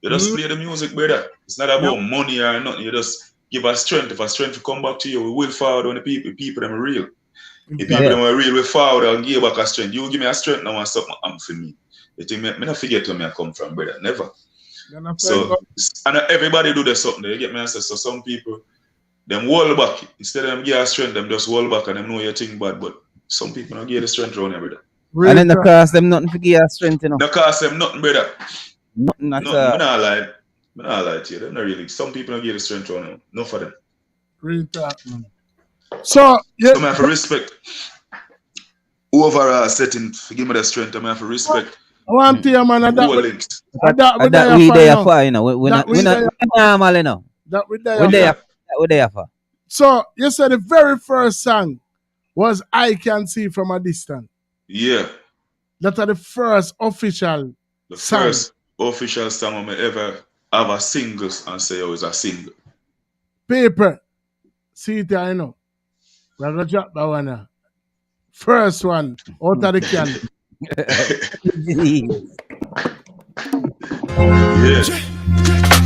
you just play the music, brother. It's not about money or nothing. You just give us strength. If our strength come back to you, we will forward on the people. People them are real. If people them are real, we forward and give back a strength. You give me a strength now and something for me. You think me not forget where I come from, brother. Never. So and everybody do the something. You get me answer. So some people them wall back. Instead of them give a strength, them just wall back and them know you think bad. But some people don't give the strength around here, brother. And then the cost them nothing to give a strength, you know. The cost them nothing, brother. Nothing at all. I'm not lying to you. They're not really. Some people don't give the strength around here. No for them. Real talk, man. So I have to respect overall setting. Give me the strength. I have to respect. I want to hear, man. That we there for, you know. We're not normal, you know. We're there for. So you said the very first song was "I Can See From a Distance." Yeah. That's the first official song. First official song I ever have a single and say it was a single. Paper. See it, I know. We're gonna drop that one now. First one out of the can. Yes.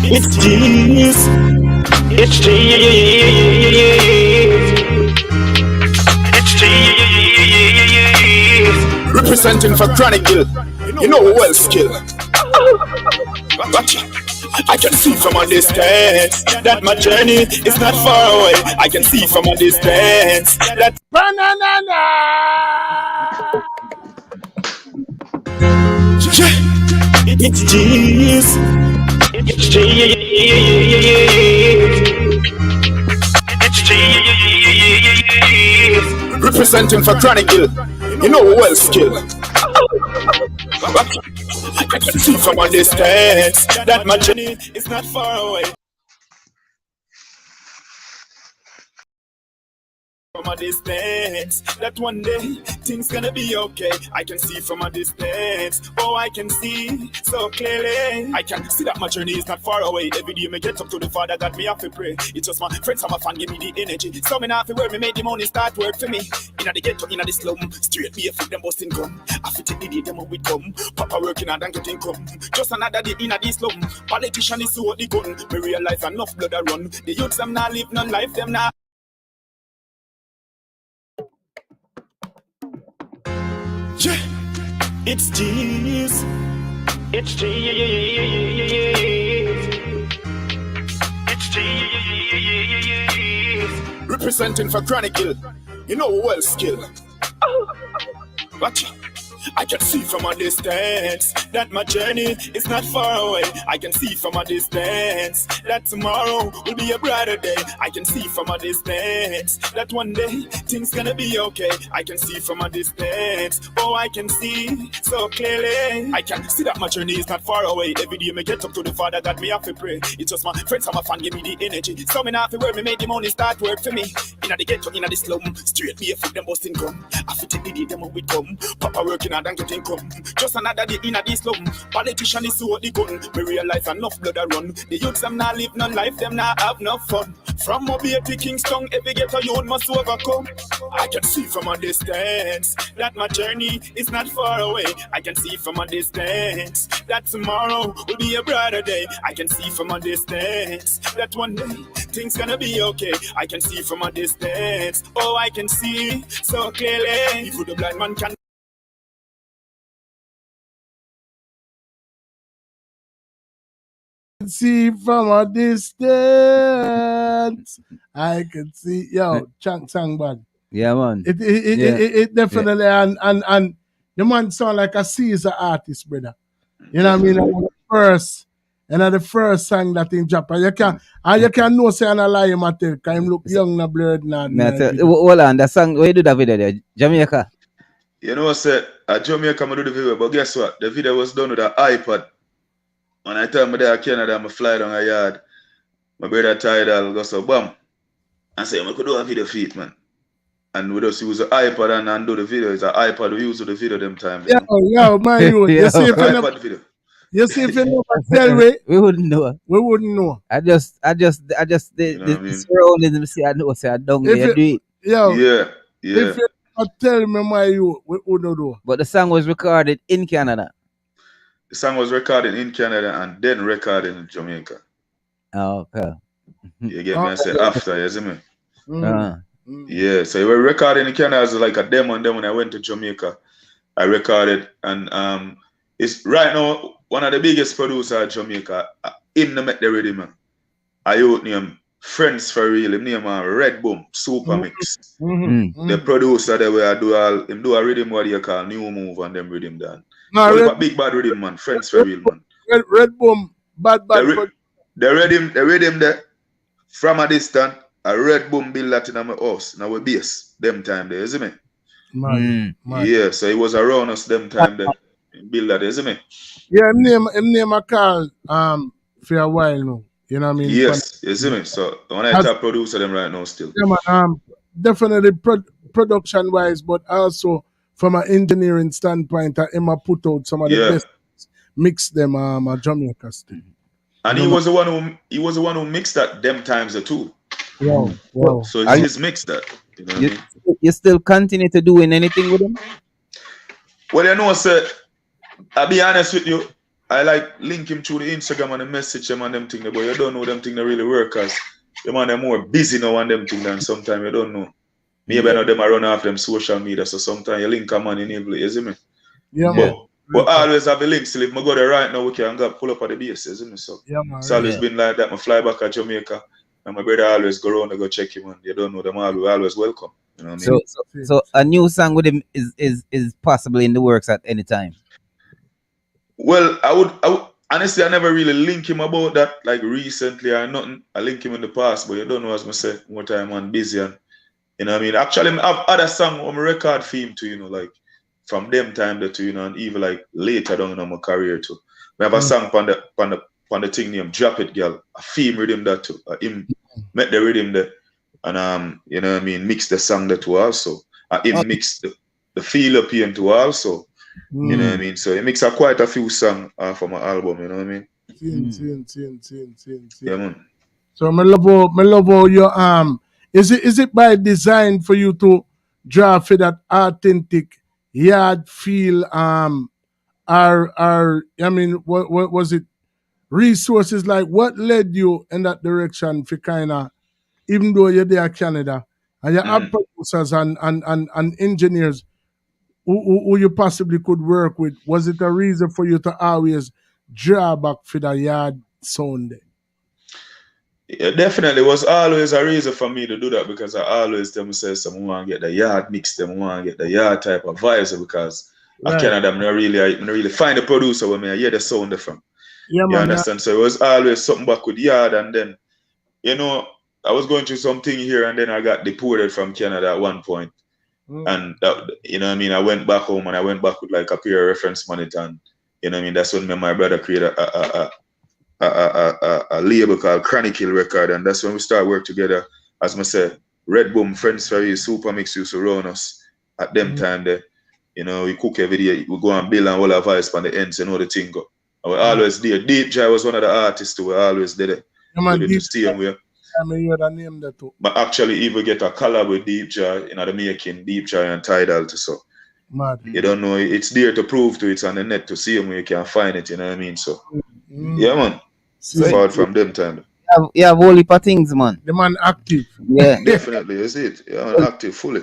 It's G's. It's G's. It's G's. Representing for Chronic Gill. You know well skill. But I can see from a distance that my journey is not far away. I can see from a distance that it's G's. It's G's. It's G's. Representing for Chronic Gill. You know well skill. I can see from a distance that my journey is not far away. From a distance, that one day things gonna be okay. I can see from a distance, oh I can see so clearly. I can see that my journey is not far away. Every day me get up to the Father, God me have to pray. It's just my friends and my fan give me the energy. So me not have to work, me make the money start work for me. Inna the ghetto, inna the slum, straight me a fit them busting come. I fit in the day them with come. Papa working hard and getting come. Just another day inna the slum. Politician is so the gun. Me realize enough blood a run. The youths them not live none life them not. Yeah, it's G's. It's G's. It's G's. Representing for Chronic Gill. You know well skill. But I can see from a distance that my journey is not far away. I can see from a distance that tomorrow will be a brighter day. I can see from a distance that one day things gonna be okay. I can see from a distance, oh I can see so clearly. I can see that my journey is not far away. Every day me get up to the Father, God me have to pray. It's just my friends and my fan give me the energy. So me not have to work, me make the money start work for me. Inna the ghetto, inna the slum, straight me a fit them busting come. I fit in the day them with come. Papa working hard and getting come. Just another day inna the slum. Politician is so the gun. Me realize enough blood a run. The youths them not live none life, them not have no fun. From Mobile to Kingston, every ghetto you must overcome. I can see from a distance that my journey is not far away. I can see from a distance that tomorrow will be a brighter day. I can see from a distance that one day things gonna be okay. I can see from a distance, oh I can see so clearly. If the blind man can see from a distance. I can see, yo, Chunk Sang Bad. Yeah, man. It definitely and the man sound like a Caesar artist, brother. You know what I mean? And the first song that in Japan, you can know say and a lie him at tell, cause him look young and blurred now. Hold on, the song where you do that video there? Jamaica. You know, say at Jamaica I do the video, but guess what? The video was done with an iPad. When I tell me there Canada, I fly down a yard. My brother Tidal go so bam. And say, I could do a video feed, man. And we just use the iPad and do the video. It's an iPad we use to the video them time. Yo, man, you see if iPad video. You see if you never tell me, we wouldn't know. We wouldn't know. I just the surroundings see I know say I don't do it. Yeah. If you tell me why you we wouldn't know. But the song was recorded in Canada. The song was recorded in Canada and then recorded in Jamaica. Oh, okay. You get me? I say after, you see me? Yeah, so we were recording in Canada as like a demo, and then when I went to Jamaica, I recorded, and it's right now one of the biggest producers in Jamaica. Him to make the rhythm. I out name Friends for Real. Him name Red Boom Super Mix. The producer that we do a rhythm what you call New Move and them rhythm done. A big bad rhythm man. Friends for Real man. Red Boom bad. The rhythm there from a distance. A Red Boom build that in my house. Now we base them time there, isn't it? Man. Yeah, so it was around us them time there. Build that, isn't it? Yeah, him name I call for a while now. You know what I mean? Yes, isn't it? So when I top producer them right now still. Yeah, man, definitely production wise, but also from an engineering standpoint, Emma put out some of the best mix them Jamaica still. And he was the one who mixed that them times too. Wow. So it's his mix that. You know what I mean? You still continue to doing anything with him? Well, you know, sir, I'll be honest with you. I like link him through the Instagram and the message him and them thing, but you don't know them thing that really work, cause the man are more busy now on them thing than sometimes you don't know. Maybe I know them I run off them social media, so sometimes you link a man in evil, you see me? Yeah, man. But always have the links. If I go there right now, we can go pull up at the base, you see me? So yeah, man, it's always been like that. I fly back at Jamaica, and my brother always go around and go check him, and you don't know them always welcome. You know what I mean? So a new song with him is possibly in the works at any time. Well, I would honestly, I never really link him about that like recently or nothing. I link him in the past, but you don't know, as I said, more time I'm busy, and you know what I mean. Actually, I have other song on my record theme too, you know, like from them time that too, you know, and even like later down in my career too. We have a song on the thing named Drop It Girl. A theme rhythm that too. Him met the rhythm there, and you know what I mean, mix the song that too also. Him mix the feel up here too also. You know what I mean? So it makes quite a few songs for my album, you know what I mean? Yeah, man. So me love how your is it by design for you to draw for that authentic yard feel I mean what was it resources like what led you in that direction for kinda even though you're there in Canada and you have producers and engineers who you possibly could work with, was it a reason for you to always draw back for the yard sound? Yeah, definitely. It was always a reason for me to do that because I always tell myself, I want to get the yard mixed, I want to get the yard type of vibes because in Canada, I don't really find a producer when I hear the sound from. Yeah, you understand? So it was always something back with yard, and then, you know, I was going through something here, and then I got deported from Canada at one point. And that, you know what I mean, I went back home and I went back with like a pair of reference monitor, and you know what I mean, that's when me and my brother created a label called Chronic Hill Record, and that's when we start work together. As I said, Red Boom, Friends Ferry, Super Mix used to run us at them time there. You know, we cook every day, we go and build and all our voice on the ends, you know the thing go. And we always there. Deep Jai was one of the artists who we always did it. I mean, you had a name that too. But actually, even get a collab with Deep Jai in the making, Deep Jai and Tidal too. So you don't know, it's there to prove to it's on the net to see them where you can find it, you know what I mean? So yeah, man. Apart from them time. You have whole heap of things, man. The man active. Yeah. Definitely, is it. Yeah, man, active fully.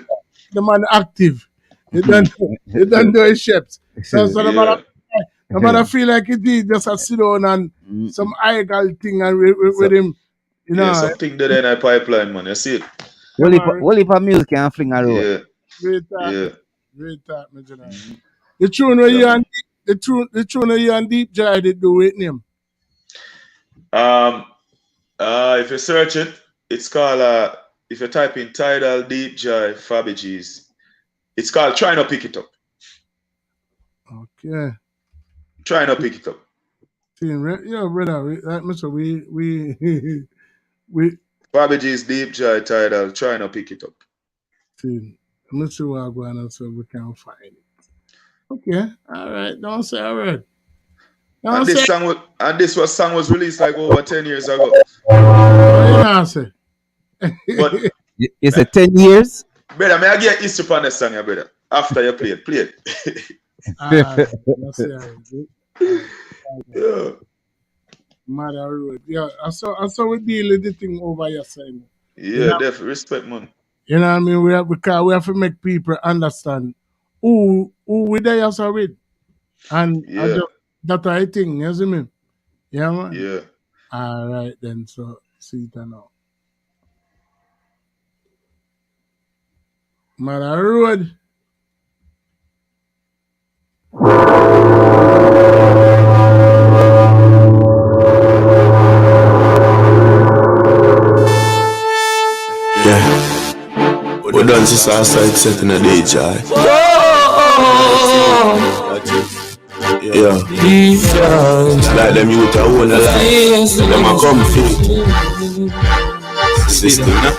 The man active. He don't do his ships. So no matter feel like he did just a sit down and some illegal thing and with him. You know, something that in a pipeline, man. You see it. Whole heap of music can fling a road. Great talk, my general. The tune where you and the tune where you and Deep Jai did do with him. If you search it, it's called if you type in Tidal Deep Jai FabiGeez, it's called Try Not Pick It Up. Okay. Try Not Pick It Up. Yeah, brother. We FabiGeez Deep Jai Tidal, Try Not Pick It Up. See, I'm not sure what's going on, so we can't find it. Okay, all right. Don't say all right. And this song was released like over 10 years ago. But you said 10 years? Brother, may I get history on the song, brother? After you play it. Yeah. Mother Road. Yeah, I saw we deal with the thing over your side. Yeah, definitely. Respect, man. You know what I mean? We have to make people understand who we there also with. And that's I think, you see me? Yeah, man? Yeah. All right, then. So, see it now. Mother Road. Yeah. We done this outside set in a day, Jai. Yeah. Like them youth are all alive. Them are comfy. System, nah?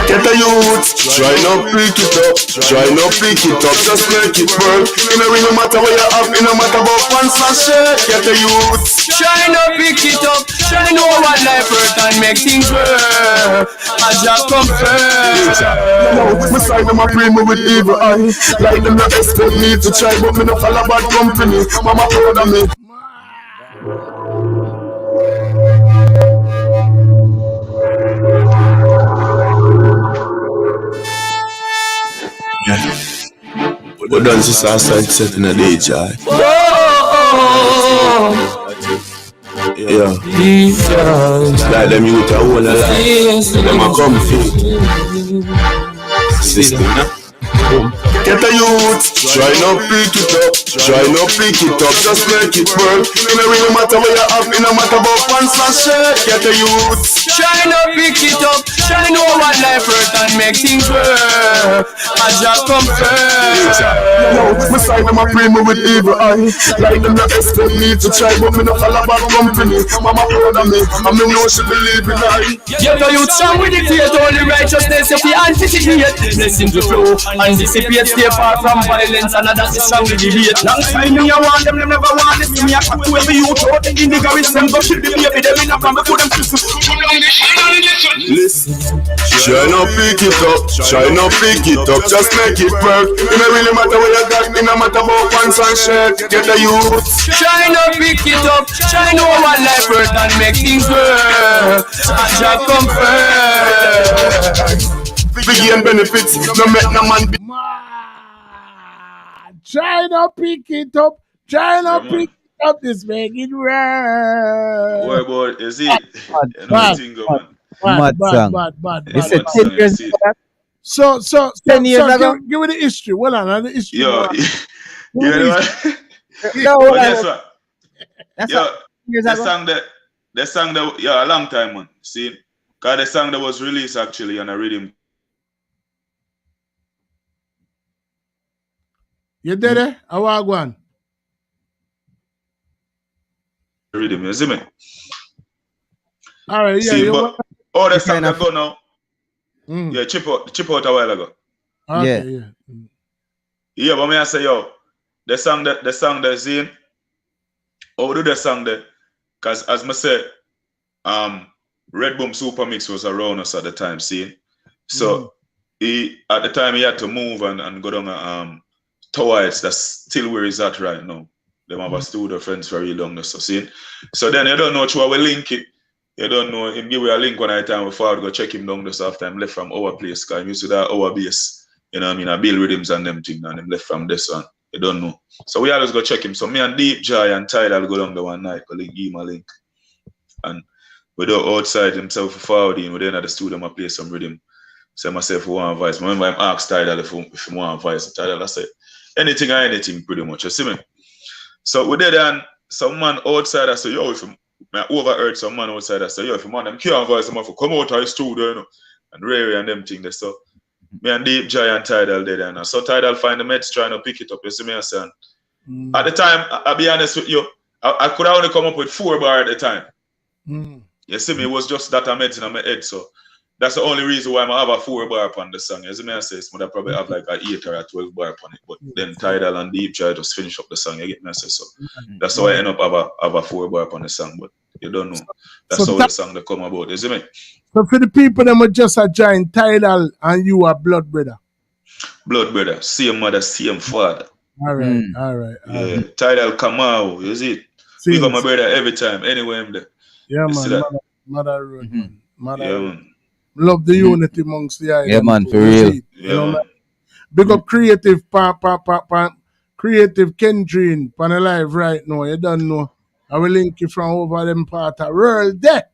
Get the youth, try not pick it up, try not pick it up, just make it work. It don't really matter what you have, it don't matter about pants and shirt. Get the youth, try not pick it up, try know what life worth and make things work. I just come first. No, my side them a free me with evil eye. Like them not expect me to try, but me no follow bad company. Mama proud of me. But done this outside setting a day, Jai. Yeah. Like them youth are all alive. Them a comfy. System, get the youth, try not pick it up, try not pick it up, just make it work. It don't really matter what you have, it don't matter about pants and shirt. Get the youth, try not pick it up, try know what life worth and make things work. I just come first. No, my side them a free me with evil eye. Like them not expect me to try, but me no follow bad company. Mama proud of me, and me know she believe in I. Get the youth strong with the faith, only righteousness if we anticipate. Blessings will flow and dissipate. Stay far from violence and that's the strong with the hate. Long time me I want them never want to see me. I cut to every youth out in the garage, them go kill the baby, them in a from before them kiss. Listen, try not pick it up, try not pick it up, just make it work. It don't really matter what you got, it don't matter about pants and shirt. Get the youth, try not pick it up, try know what life worth and make things work. I just come first. Biggie and benefits, no make no man be. Try not pick it up, try not pick it up, this make it work. Boy, is it? Bad. It's a 10 years ago. So 10 years ago. Give me the history. Well, on the history. Yo, you know what? No, guess what? That's Yo, years the ago. song that, yeah, a long time, man. See, cause the song that was released actually on a rhythm. You did it? I want one. Rhythm, you see me? All right, yeah. See, but all the song that of- go now, yeah, chip out a while ago. Okay, yeah. Yeah, but me I say, yo, the song that in, how do the song that? Cause as me say, Red Boom Super Mix was around us at the time, see? So he at the time he had to move and go down Towards that's still where he's at right now. Them have a studio friends for real long so see. So then you don't know how we link it. You don't know him give you a link one night time before I go check him down this after him left from our place, cause he used to that our base. You know what I mean? I build rhythms and them thing and him left from this one. You don't know. So we always go check him. So me and Deep Joy and Tidal go down the one night, go give him a link. And we do outside himself for forwarding, we then at the studio I play some rhythm. So myself want a voice. I remember I asked Tidal if he want a voice. Tidal I said anything or anything pretty much, you see me? So we did and some man outside I said, yo, if I overheard some man outside I said, yo, if you want them can't voice them for come out of the studio, you know, and Ray and them thing there. So me and Deep Joy and Tidal did and so Tidal find the meds trying to pick it up, you see me I say. At the time, I'll be honest with you, I could only come up with 4 bars at the time. You see me, it was just that I meant in my head, so that's the only reason why I have a 4 bar on the song. As I say, I probably have like a 8 or a 12 bar on it. But then Tidal and Deep Joy just finish up the song. You get me? So that's how I end up have a 4 bar on the song. But you don't know. That's how the song they come about. You see me? So for the people that were just a join Tidal and you are blood brother. Blood brother, same mother, same father. All right. Yeah, Tidal Kamau, you see it? We got my brother every time, anywhere I'm there. Yeah, you man. Mother road, man. Mother yeah, road. man. Love the unity amongst the island. Yeah, man, for real. Yeah, man. Man. Big up creative creative Kendrine on the live right now. You don't know. I will link you from over them part of world there.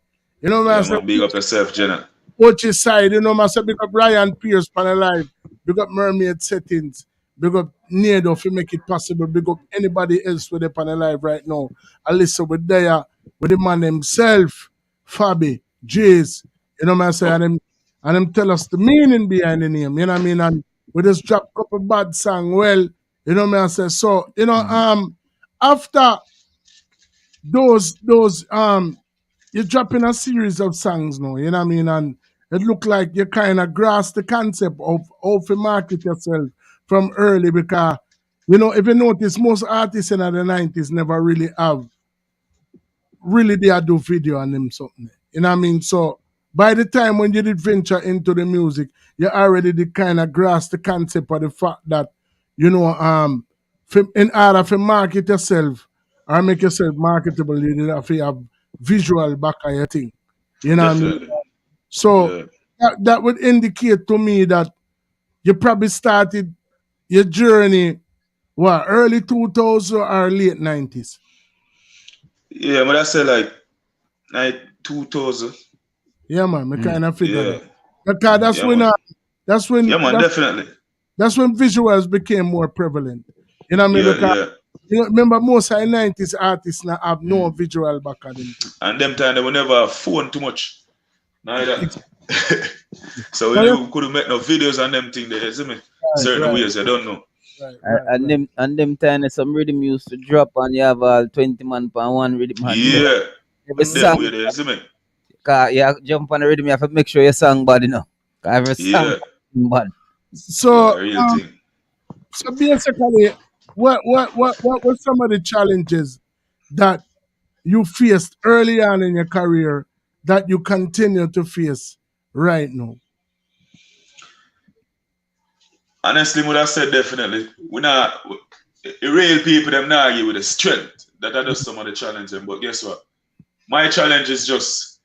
You know what I'm saying? Big up yourself, Jenna. Watch his side, you know what I'm saying? Big up Ryan Pierce on the live. Big up Mermaid Settings. Big up Nado if you make it possible. Big up anybody else with it on the live right now. I listen with there with the man himself, FabiGeez. You know what I'm saying? And him tell us the meaning behind the name. You know what I mean? And we just drop a couple bad song. Well, you know what I'm saying? So, you know, after those you're dropping a series of songs now, you know what I mean? And it look like you kind of grasp the concept of how to market yourself from early because, you know, if you notice, most artists in the 90s never really have, really they do video on them something. You know what I mean? So by the time when you did venture into the music, you already did kind of grasp the concept of the fact that, you know, in order to market yourself or make yourself marketable, you did have to have visual back of your thing. You know what I mean? Definitely. So that would indicate to me that you probably started your journey, what, early 2000s or late 90s? Yeah, but I say like 2000. Yeah, man, I kind of figured Yeah. that. Because that's when Yeah, man, definitely. that's when visuals became more prevalent. You know what I mean? Yeah, Because yeah. you know, remember most of the 90s artists now have no visual back of them. And them time they would never phone too much. Neither. So But you couldn't make no videos on them thing there, you see me? Certain ways, I don't know. And them time some rhythm used to drop and you have all 20 man per one rhythm. Yeah. Every Them song, way there, you see me? you jump on the rhythm, you have to make sure your song bad, you know. Every song bad. So, real thing. So basically, what were some of the challenges that you faced early on in your career that you continue to face right now? Honestly, what I said definitely. The real people them not argue with the strength. That are just some of the challenges. But guess what? My challenge is just,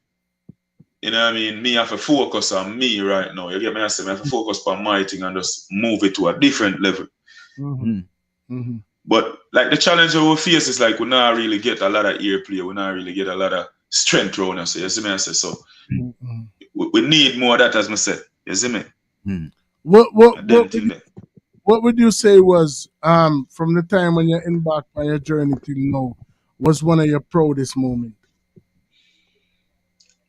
you know what I mean, me have to focus on me right now. You get me? I say I have to focus on my thing and just move it to a different level. But like the challenge that we face is like we not really get a lot of airplay, we not really get a lot of strength around us. You see me? I say so. We need more of that, as I said. You see me? What would you say was from the time when you embarked on your journey till now was one of your proudest moments?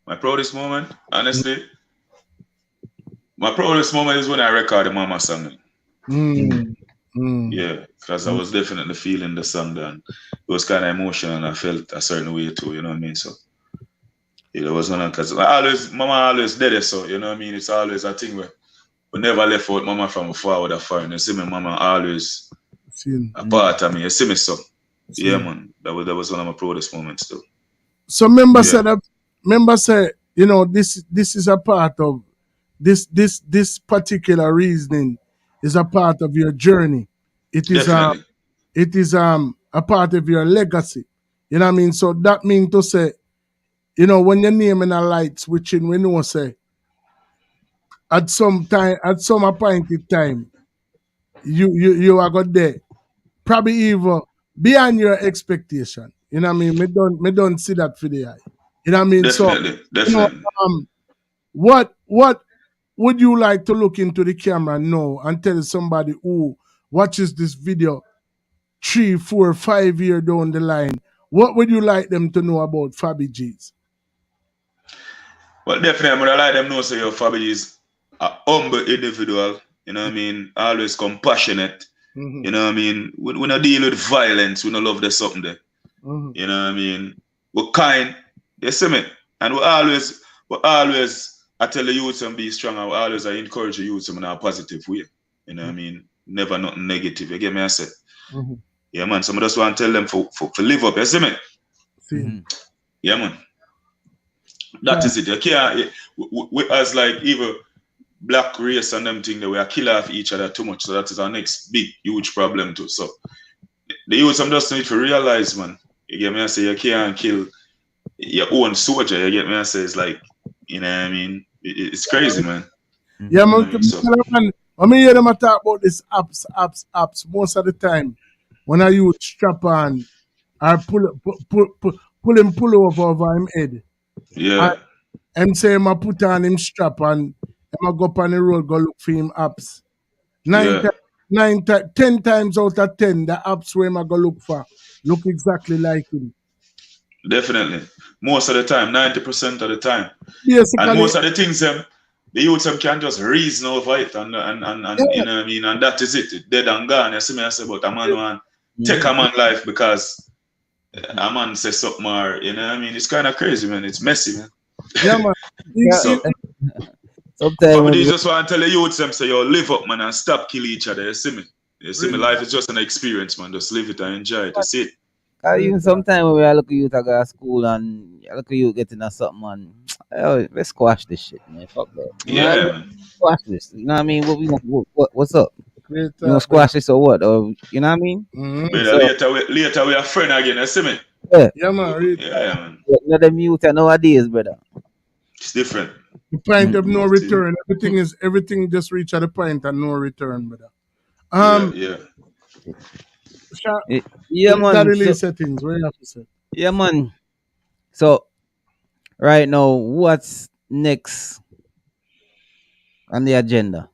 My proudest moment, honestly, my proudest moment is when I recorded Mama song. Yeah, because I was definitely feeling the song then. It was kind of emotional and I felt a certain way too, you know what I mean? So it was one because Mama always did it, so you know what I mean? It's always a thing where we never left out Mama from afar with a fire. You see me, Mama always a part of me. You see me, so yeah, man. That was one of my proudest moments too. So member said, you know, this is a part of this particular reasoning is a part of your journey. It is a part of your legacy. You know what I mean? So that means to say, you know, when your name in a light switching, we know say at some appointed time, you are got there. Probably even beyond your expectation. You know what I mean? Me don't see that for the eye. You know what I mean? Definitely. You know, what would you like to look into the camera now and tell somebody who watches this video 3, 4, 5 years down the line? What would you like them to know about FabiGeez? Well, definitely, I'm gonna let them know. So your FabiGeez a humble individual. You know what I mean? Always compassionate. You know what I mean? We don't deal with violence. We don't love the something there. You know what I mean? We're kind. You see me? And we always I tell the youth and be strong. I always encourage the youth in a positive way. You know what I mean? Never nothing negative. You get me? I say. Yeah, man. Some of us want to tell them for live up. You see me? Yeah, man. That is it. You can't. We as like even black race and them thing that we are kill off each other too much. So that is our next big, huge problem too. So the youth I'm just need to realize, man. You get me? I say you can't kill your own soldier. You get me? I say it's like, you know what I mean? It's crazy, man. Yeah, man. When I hear them talk about this apps, most of the time, when I use strap on, I pull him over him head. Yeah. And say I put on him strap and I go up on the road, go look for him apps. 10 times out of 10, the apps where I go look for look exactly like him. Definitely. Most of the time, 90% of the time. Basically, and most of the things the youth can just reason over it and you know what I mean, and that is it. It's dead and gone. You see me I say, but a man want take a man life because a man says something more, you know what I mean? It's kind of crazy, man. It's messy, man. Yeah, man. Sometimes These just want to tell the youths them say, yo, live up, man, and stop kill each other. You see me? You see me? Life is just an experience, man. Just live it and enjoy it. You see it? even sometimes when I look at you to go to school and I look at you getting a something, man, let's squash this shit, man. Fuck that. You know what I mean? Man. Squash this. You know what I mean? What's up? You want squash this or what? Or you know what I mean? But So, later we are friends again. You see me? Yeah, man. Yeah, man. Another mute nowadays, brother. It's different. The point of no return. Everything just reach at the point of no return, brother. Yeah, man. That release settings. What you have to say? Yeah, man. So right now, what's next on the agenda?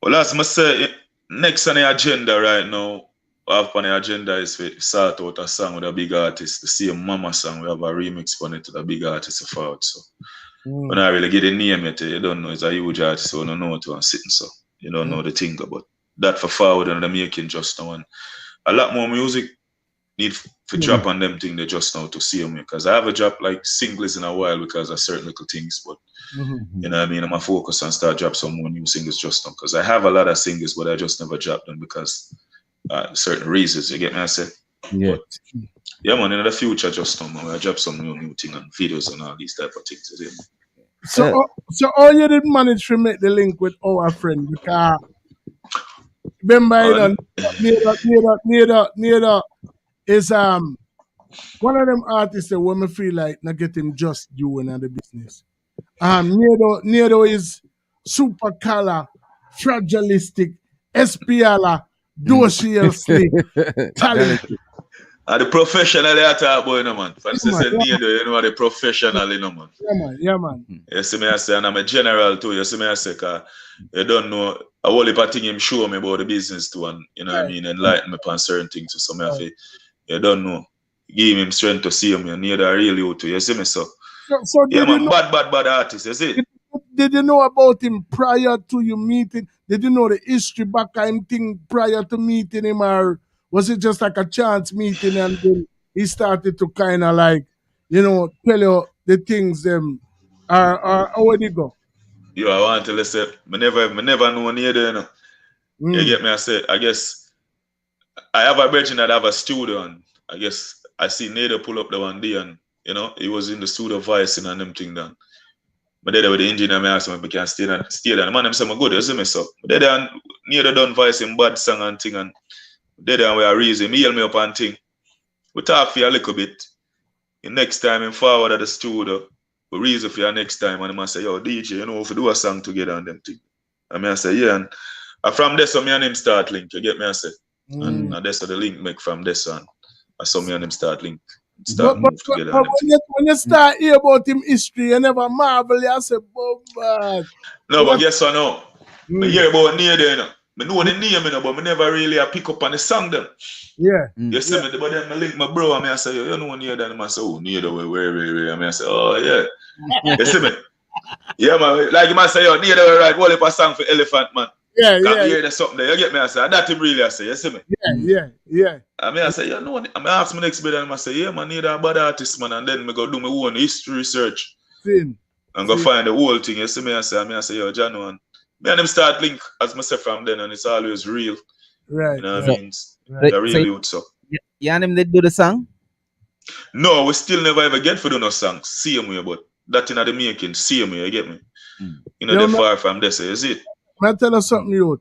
Well, as I say, next on the agenda right now, up on the agenda is to sort out a song with a big artist. The same Mama song, we have a remix on it to the big artist of out. So when I really get the name it, you don't know it's a huge artist, so you don't know what I'm sitting, so you don't know the thing about that for forward and the making just now. And a lot more music need to drop on them thing they just now to see me, because I haven't dropped like singles in a while because of certain little things, but you know what I mean, I'm a focus and start drop some more new singles just now, because I have a lot of singles but I just never drop them because certain reasons, you get me? I say, yeah, but, yeah, man. In the future, just now, I drop some new thing and videos and all these type of things. So how you did manage to make the link with our friend? Because remember, near is one of them artists that when me feel like not get him just doing the business. Near is super color, fragilistic, espiala. Dociously talented. The professional they are talking about, you know, man. For instance, you know, the professional, you know, man. Yeah, man. You see me, I say, and I'm a general too. You see me, I say, cause you don't know a whole heap of things him show me about the business too, and you know what I mean, enlighten me upon certain things. So me, I say, you don't know, give him strength to see him. You need a real you too. You see me, so yeah, man, bad artist. You see. Did you know about him prior to you meeting? Did you know the history back him thing prior to meeting him, or was it just like a chance meeting and then he started to kind of like, you know, tell you the things them are how would it go? Yo, I want to listen. Me never know near there, you know. You get me? I say, I guess I have a brethren that have a studio, and I guess I see Nader pull up the one day, and you know, he was in the studio voicing and them thing done. But then with the engineer, I asked him if we can stay there. The man, them say, I'm good, you see me, so. But then near the done voicing bad song and thing, and then we are reason. Me yell me up and thing. We talk for you a little bit. The next time in forward at the studio, we reason for you next time, and I say, yo, DJ, you know, if we do a song together and them thing. And I say, yeah, and from this, so me and him start link, you get me, I say. And that's the link make from this one. I saw me and him start link. Move together. But when you start hear about him history, you never marvel. You say, "Boom, no, but guess what? No, I hear about near there. No, I know the name, but I never really pick up on the song them. Yeah, you see me. But then I link my bro, and I say, you know near there. I say, oh, near there, where? I say, oh yeah. You see me? Yeah, man. Like you might say, yo, near there, right? What if a song for Elephant Man? Yeah. Hear there's something there. You get me? I say, that him really. I say, you see me? Yeah. I say, you know, I ask my next bit and I say, yeah, man, need a bad artist, man, and then I go do my own history research. And go find the whole thing. You see me? I say, yo, John, man. Me and him start link as myself from then, and it's always real. Right. You know what I mean? They're real youth, so. You and him did do the song? No, we still never ever get for do no songs. Same way, but that in the making, same way, you get me? You know, they're far from this, is it? I tell you something, youth.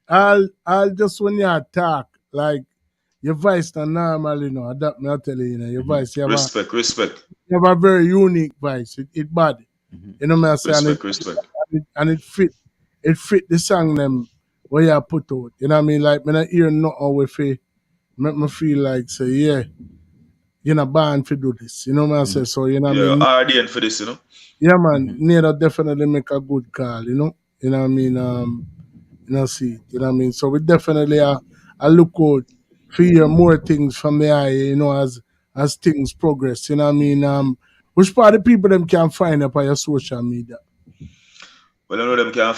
I'll just when you talk, like your voice not normal, you know. Adapt me, I tell you, your voice. You have respect. You have a very unique voice. It bad. You know what I'm saying? Respect. And it fit the song them where you put out. You know what I mean? Like when I hear nothing with it, make me feel like say, yeah, you're not born to do this. You know what I'm saying? So you know what I mean? RDN for this, you know? Yeah, man. Nader definitely make a good call, you know? You know what I mean? You know, see, you know what I mean? So we definitely I look out to hear more things from the eye, you know, as things progress. You know what I mean? Which part of the people them can find up on your social media? Well, I know them can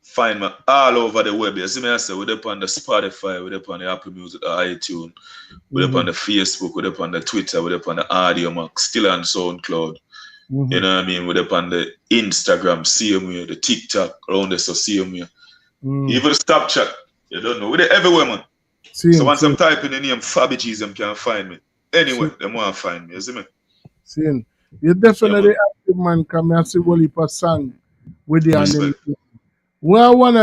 find me all over the web. You see me, I say, we're up on the Spotify, we're up on the Apple Music, the iTunes, we're up on the Facebook, we're up on the Twitter, we're up on the Audio Max, still on SoundCloud. You know what I mean? With up on the Instagram, same way, the TikTok, around there, so same way. Even Snapchat, you don't know. We're there everywhere, man. So once I'm typing the name FabiGeez, them can find me. Anyway, them want to find me, you see me? Seeing. You definitely active, man, come and see what a song with you and them. Well, one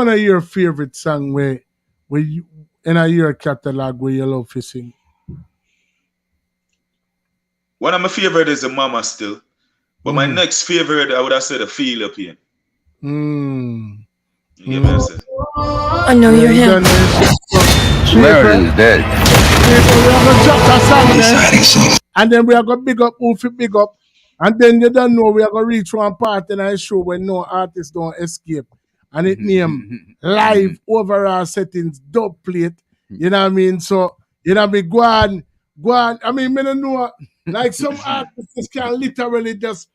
of your favorite song where you in your catalog where you love to sing? One of my favorite is the Mama still. But my next favorite, I would have said the Feel Your Pain. You get me, I say? I know you're him. Larry is dead. And then we are going to big up who big up. And then you don't know we are going to reach one part in our show when no artists don't escape. And it named Live Overall Settings Dub Plate. You know what I mean? So, you know what I mean? Go on. I mean, I don't know, like some artists can literally just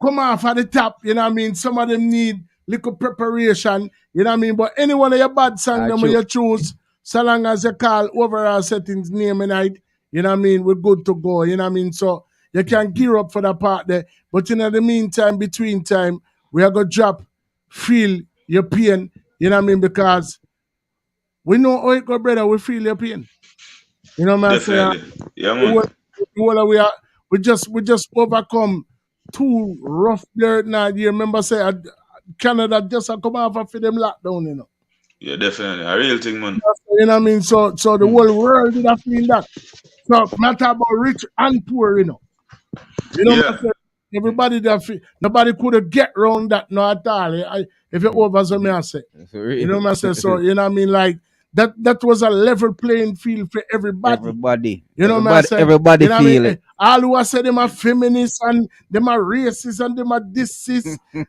come off at the top. You know what I mean? Some of them need little preparation. You know what I mean? But any one of your bad songs them when you choose, so long as you call Overall Settings name and night, you know what I mean? We're good to go. You know what I mean? So you can gear up for that part there. But in the meantime, between time, we are going to drop Feel Your Pain. You know what I mean? Because we know how it go, brother. We feel your pain. You know what I'm saying? Definitely. Yeah, man. We just overcome two rough dirt now. You remember say Canada just come off for them lockdown, you know. Yeah, definitely. A real thing, man. You know what I mean? So the whole world did feel that. So matter about rich and poor, you know. You know what I'm saying? Everybody nobody could have get around that no at all. If it over so me I say. You know what I'm saying? So you know what I mean, like that was a level playing field for everybody. You know what I'm saying? Everybody you know feel I mean? it. All who are saying them are feminists and them are racist and them are this,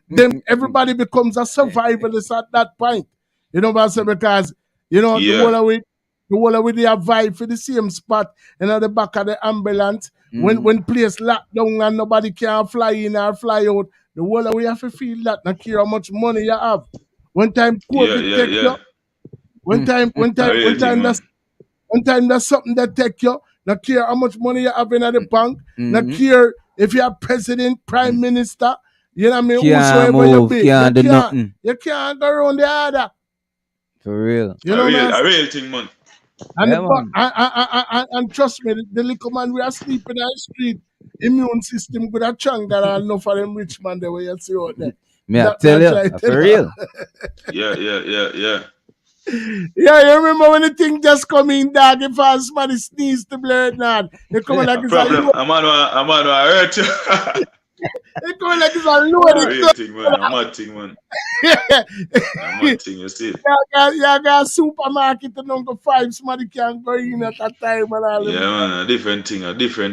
them everybody becomes a survivalist at that point. You know what I'm saying? Because you know the whole of they have vibe for the same spot and at the back of the ambulance. When place locked down and nobody can fly in or fly out, the whole of we have to feel that. Not care how much money you have. One time COVID take you. One time that's something that take you. Not care how much money you have in the bank. Not care if you're president, prime minister. You know what I mean? Whosoever you be. You can't go around the other. For real. You know a real thing, man. And, and trust me, the little man we are sleeping on the street, immune system good at Changa and enough for them rich man the way you see out there. I tell you, for real. Yeah. Yeah, you remember when the thing just come in, dog, if somebody sneeze to blur it now. They come like it's problem. I'm on hurt you. They come like it's a loaded real thing, man. I'm a thing, man. I'm a thing, you see. You got a supermarket and number 5, somebody can go in at that time and all. Yeah, man, a different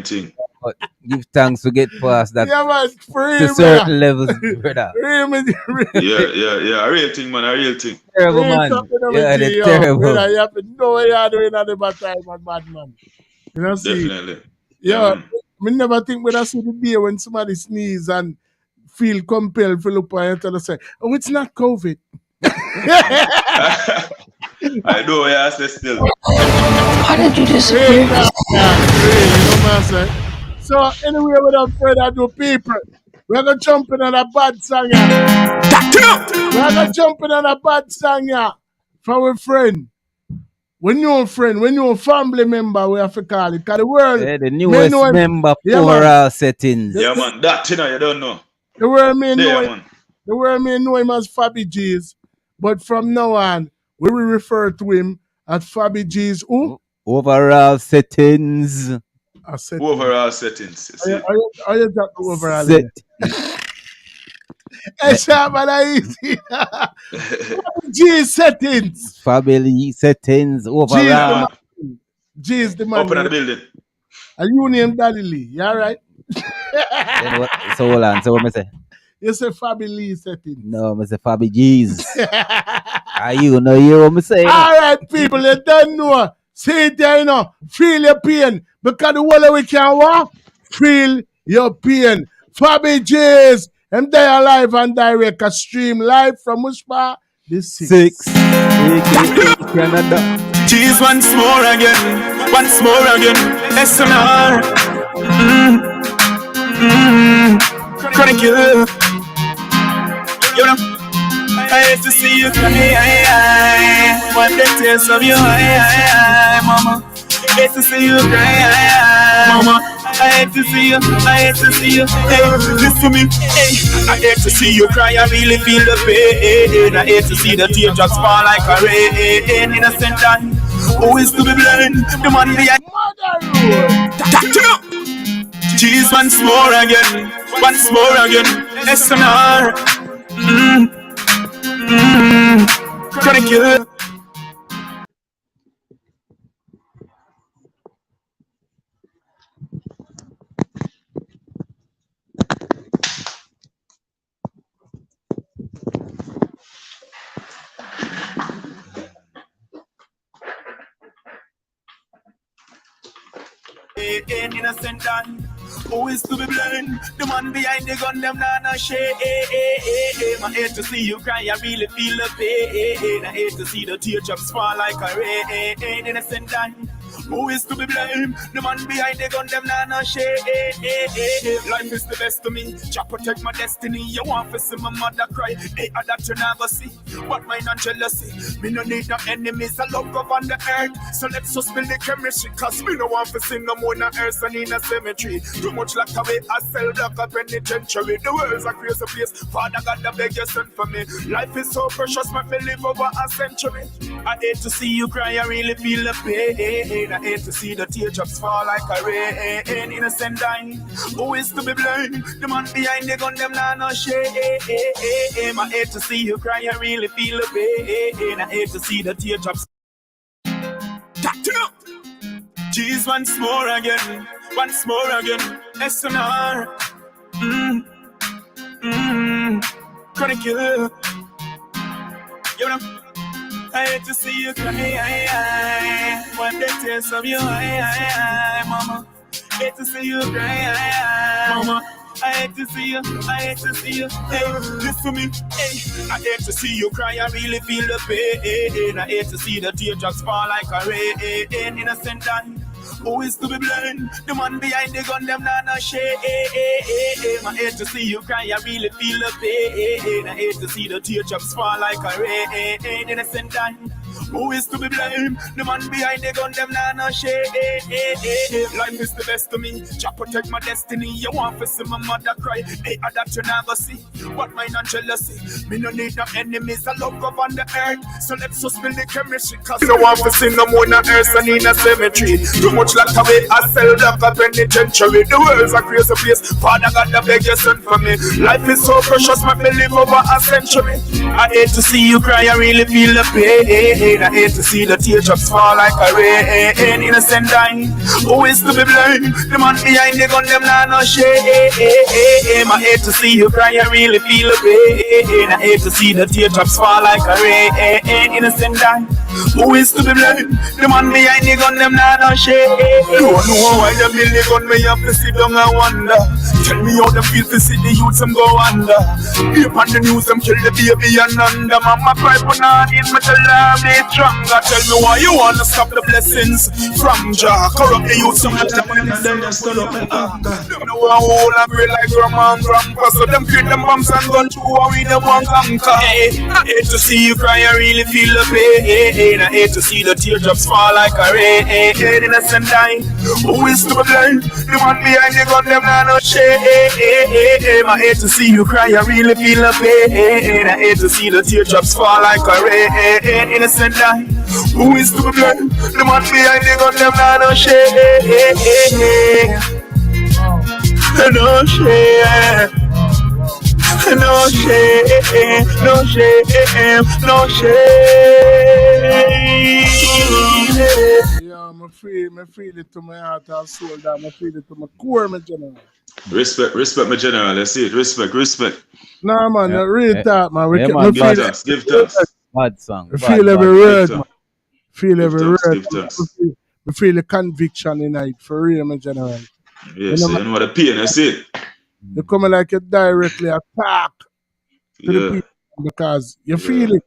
thing. But give thanks to get past that to certain levels, brother. Yeah, a real thing, man, a real thing. Terrible, man. Yeah, they're terrible. Brother, you have to know what you're doing at the bad time, bad man. You know, see? Definitely. Yeah, I never think when I see the day when somebody sneeze and feel compelled to look at and say, oh, it's not COVID. I know, yeah, I say still. How did you disappear? You know what I'm saying? So, anyway, without further ado, people, we're going to jump in on a bad song here. We're going to jump in on a bad song here for our friend. When you're a friend, when you're a family member, we have to call it. Because the world, the newest member overall settings. Yeah, man, that you know, you don't know. The world may know him as FabiGeez, but from now on, we will refer to him as FabiGeez. Who? Overall settings. Overall settings. Are you got the overall set? It's easy. FabiGeez settings. FabiGeez settings. Overall. Geez, the man. Open the building. A union Daddy Lee. You all right? So hold on. So what me say? You say FabiGeez settings. No, I say FabiGeez. You know you what me say? All right, people, you don't know. See it there, you know. Feel your pain. Because the whole we can walk, feel your pain. FabiGeez. I'm there live and direct. A stream live from Mushpa. The 6. Canada. Cheese once more again. SMR. Chronic you. You know, I hate to see you cry. One the tears of your eye, mama. I hate to see you cry, mama. I hate to see you, I hate to see you. Hey, listen to me. Hey, I hate to see you cry. I really feel the pain. I hate to see the teardrops fall like a rain. Innocent time, who is to be blamed? The man behind. Cheese once more again, once more again. SNR. Chronic you. Innocent and who is to be blamed? The man behind the gun, them not shame. I hate to see you cry, I really feel the pain. I hate to see the teardrops fall like a rain. Innocent and who is to be blamed? The man behind the gun, them not shame. Life is the best to me. Jah protect my destiny. You want to see my mother cry? Hey, that you never see. But mine and jealousy. Me no need no enemies. I love God on the earth. So let's just build the chemistry. Cause me no want to see no more in the earth and in a cemetery. Too much locked away. I sell block up penitentiary. The world's a crazy place. Father God, the beg you send for me. Life is so precious. My me live over a century. I hate to see you cry. I really feel the pain. I hate to see the teardrops fall like a rain. Innocent dying. Who is to be blamed? The man behind the gun, them not no shame. I hate to see you cry, I really feel the pain. I hate to see the teardrops. Cheese once more again, once more again. SNR. Chronic you. You know, I hate to see you cry. When the tears of your eye, mama. I hate to see you cry, mama. I hate to see you, I hate to see you. Hey, listen to me. Hey, I hate to see you cry. I really feel the pain. I hate to see the teardrops fall like a rain. Innocent and who is to be blamed? The man behind the gun, them not no shame. I hate to see you cry. I really feel the pain. I hate to see the teardrops fall like a rain. Innocent and who is to be blamed? The man behind the gun, them not no shame. Life is the best to me. Jah protect my destiny. You want to see my mother cry? Hey, that you never see. But mine and jealousy. Me no need no enemies. I love God on the earth. So let's just build the chemistry. Cause you don't want to see no more in the earth and in a cemetery. Too much locked away. I sell block up penitentiary. The world's a crazy place. Father God, the beg you send for me. Life is so precious. My me live over a century. I hate to see you cry. I really feel the pain. I hate to see the teardrops fall like a rain. Innocent dying. Who is to be blamed? The man behind the gun, them not no shame. I hate to see you cry. I really feel the pain. I hate to see the teardrops fall like a rain. Innocent dying. Who is to be blamed? The man behind the gun, them not no shame. Don't know why them in the gun, me have to sit down and wonder. Tell me how them feel to see the youths them go under. Peep on the news, them kill the baby and under. Mama cry for nothing, me tell her be stronger. Tell me why you wanna stop the blessings from Jah. Corrupt the youths, some of them just turn up and anger. Them know a whole and great like grandma and grandpa. So them create them bombs and gun to how we them want conquer. Hey, I hate to see you cry, I really feel the pain. I hate to see the teardrops fall like a rain. Innocent dying. Who is to be blamed? The man behind the gun, them not no shame. I hate to see you cry, I really feel the pain. I hate to see the teardrops fall like a rain. Innocent dying. Who is to be blamed? The man behind the gun, them not no shame. No shame. No shame, no shame, no shame. Yeah, I feel it to my heart and soul, that I feel it to my core, my general. Respect, my general. Let's see it. Respect. Nah, man, real talk, man. Give thanks. Bad song. We feel every word, man. Feel every word. We feel the conviction in it, for real, my general. Yes, you know what the pain, I see it. You come like you directly attack to the people because you feel it.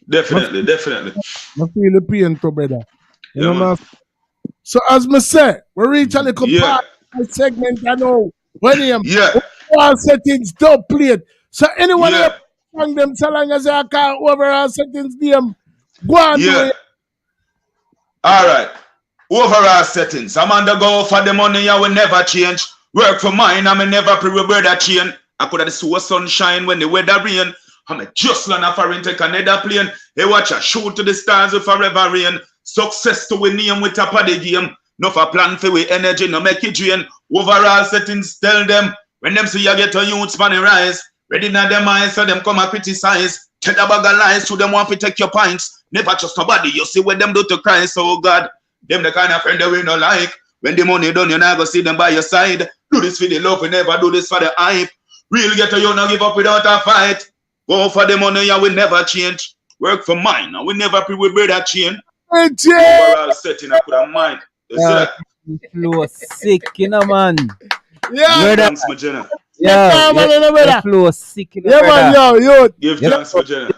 Definitely. You feel the pain too, brother. You know, man. So as me say, we reach a little part segment, I know. When him, Yeah. overall settings don't play it. So anyone Yeah. here song them so long as I can't overall settings them, go and do Yeah. it. All right. Overall settings. I'm on the go for the money. I will never change. Work for mine. I'm never pre-bird chain. I could have the sunshine when the weather rain. I'm a just learn a foreign take another plane. Hey, watch a shoot to the stars with forever rain. Success to win name with top of the game. No for plan for with energy, no make it drain. Overall settings, tell them when them see you get a youth span rise. Ready now them eyes so them come and criticize. Tell the bag of lies to them want to take your pints. Never trust nobody. You see what them do to Christ, oh God. Them the kind of friend that we no like. When the money done, you not go see them by your side. Do this for the love, we never do this for the hype. Real get to you, not give up without a fight. Go for the money, you will never change. Work for mine, and we never pre-wear that chain. Overall setting, I could have mind. You see that? Flow sick, you know, man. Yeah. Thanks, my Jenna. Yeah, the flow sick, you know, yeah, man, brother. yo. Give thanks for Jenna.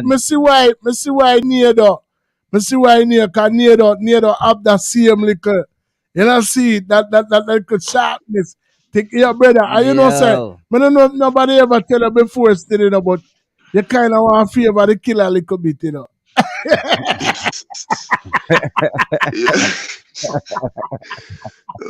Me see why Nedo. Me see why Nedo, cause Nedo have that same liquor. You know, see that little sharpness. Take your brother. And you know, say, me don't know nobody ever tell you before still, you know, but you kind of want to favor the killer a little bit, you know.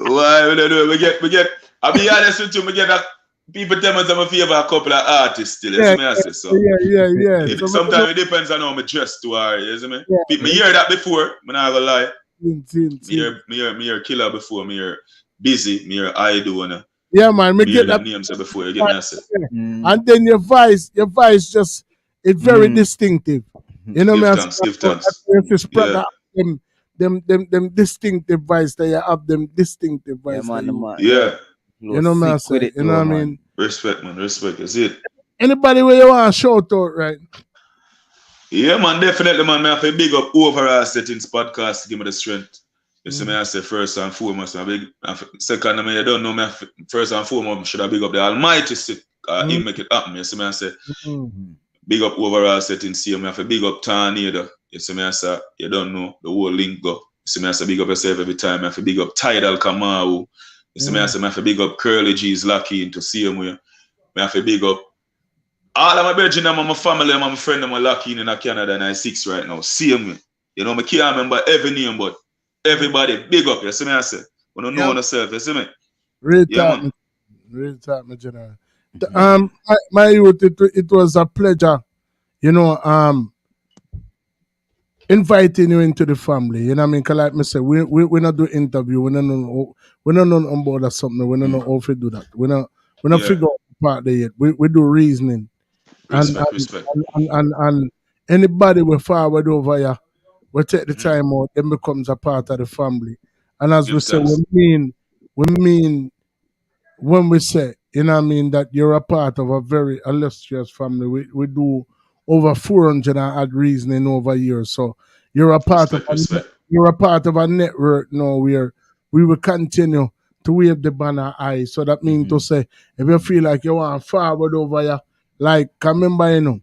Why we don't do it? We get. I'll be honest with you, we get that people tell me I'm a favor a couple of artists still. You see me I say so. Yeah. So sometimes it depends on how I dress to her. You see me? Me hear that before. I'm not gonna lie. Me hear killer before. Me hear busy. Me hear I do. Yeah, man. Me get that that names before you get me say. And then your voice just it's very distinctive. You know me? Give thanks. Them distinctive voice that you have, them distinctive voice. Yeah. You know me? You know what I mean? Respect, man. Respect. Is it? Anybody where you want to shout out, right? Yeah, man. Definitely, man. Me have to big up overall settings podcast to give me the strength. You see me, I say first and foremost, second, I mean, you don't know me, first and foremost, should I big up the Almighty, he make it happen. You see me, I say, big up overall setting, see me, I say, big up Tornado. You see me, I say, you don't know, the whole link go. You see me, I say, big up yourself every time. I say, big up Tidal Kamau. You see me, I say, I say, big up FabiGeez lucky into see him with. I say, big up all of my brethren, my family, and my friend, my lucky in Canada, and I'm 6 right now. See him. You know, I can't remember every name, but everybody, big up, you see me, I say. We don't know yourself, you see me? Real talk, my general. My youth, it was a pleasure, you know, inviting you into the family. You know what I mean? Because like I say, we not do interview, we don't know on board or something, we don't know how to do that. We not figure out the part there yet. We do reasoning. Respect. And anybody we forward over here, we take the time out, then becomes a part of the family. And as we say, we mean when we say, you know what I mean, that you're a part of a very illustrious family. We do over 400 and add reasoning over years. So you're a part you're a part of a network now where we will continue to wave the banner high. So that means to say, if you feel like you want to forward over here, like, remember, you know,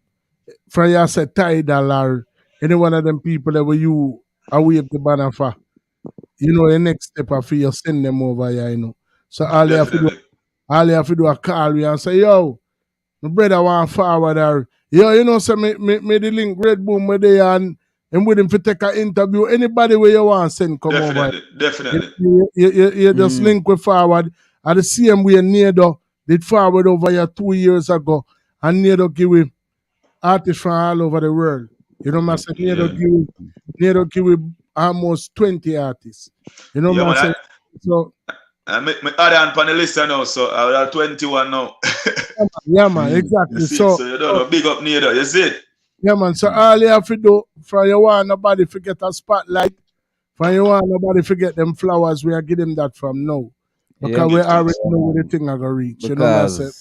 from you say Tidal or any one of them people that you wave the banner for, you know, the next step for you send them over here, you know. So all you have to do a call you and say, yo, my brother want forward or yo, you know, say me the link Red Boom with there and with him to take an interview. Anybody where you want send come over. Definitely. You just link with forward. At the same way Nedo did forward over here 2 years ago. And Nedo give him artists from all over the world. You know what I'm saying? Nedo give him almost 20 artists. You know what I'm saying? So I make my other hand on the list now, so I have 21 now. Yeah, man, exactly. So you don't know, big up Nedo, you see it? Yeah, man. So all you have to do, from you want nobody forget a spotlight, from you want nobody forget them flowers, we are giving that from now. Because we already know where the thing are going to reach. Because you know what I'm saying?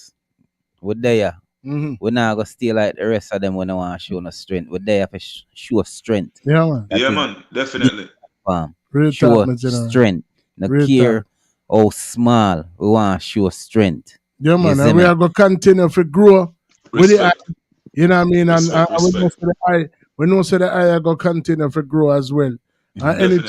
We're there. We're not going to stay like the rest of them when they want to show no strength. We're there for show strength. Yeah, man. Yeah, man, definitely. Show strength. No care how small, we want to show strength. Yeah, man, and we are going to continue to grow with it. You know what I mean? And we know the eye are going to continue to grow as well. And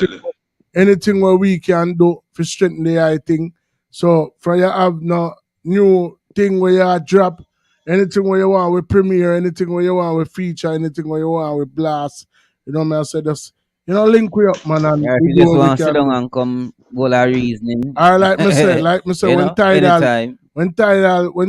anything where we can do for strengthen the eye thing, So for you have no new thing where you drop, anything where you want with premiere, anything where you want with feature, anything where you want with blast. You know me, I said just link we up, man, and Yeah, if we you do just what we want to sit can down do. and come all our reasoning. Or like me say, you when know, Tidal anytime. when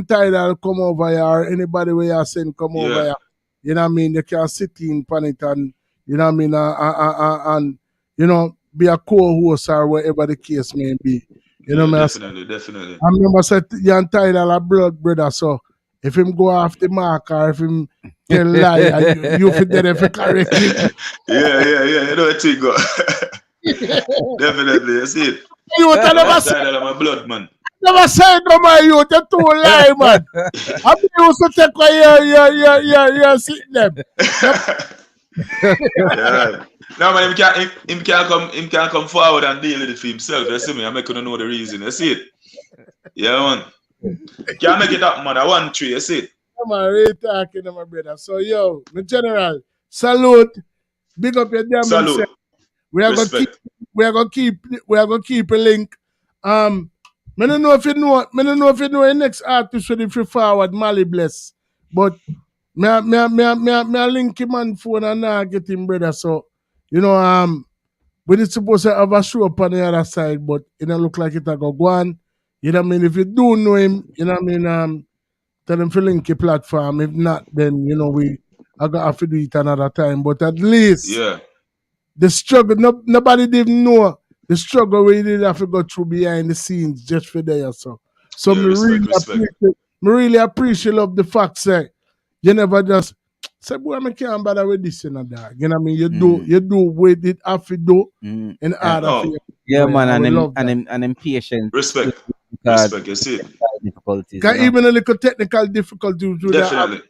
Tidal come over here, or anybody where you send come over here, you know what I mean, they can sit in on it and you know what I mean, and you know, be a co-host or whatever the case may be. You know Yeah, me, definitely. I remember said you and Tidal are blood brother, so if him go off the mark or if him tell lie, you fit there if you correct him. yeah. You know what thing go. Definitely, you see it. You never say, Tidal, I'm a blood man. never say no my youth, you too lie, man. I used to take a sit them. Yeah. No man, him can't come forward and deal with it for himself. You see me? I'm making know the reason. You see it? Yeah, man. Can't make it up, man. I want three. You see it? Come on, really talking to my brother. So yo, my general, salute. Big up your damn Salute. self. We are gonna keep a link. I don't know if you know the next artist with if you forward Mali Bless. But me link him on phone and now get him brother. So, you know, we supposed to have a show up on the other side, but it don't look like it a go on. You know what I mean? If you do know him, you know what I mean, tell him to link your platform. If not, then you know I got have to do it another time. But at least the struggle, nobody didn't know the struggle we did have to go through behind the scenes just for there. So Respect. Me really appreciate of the fact that you never just say, boy, I can't bother with this and that. You know what I mean? You do what it have to do in order for you. Yeah, man, and I'm patient. Respect, you see it. Difficulties. Because even a little technical difficulty to Definitely.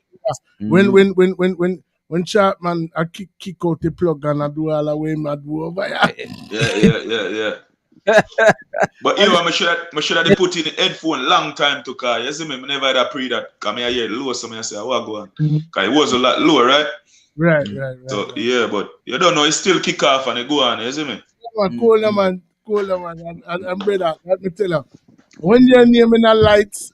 That. When Sharpman I kick out the plug and I do all the way I do over Yeah. But you know, I should have put in the headphone long time to car. You see me, I never had a pre that come here hear low, so I say, what go on? Because it was a lot lower, right? Right. So yeah, but you don't know, it still kick off and it go on, you see me? Cool man. And brother, let me tell you, when you're naming a lights,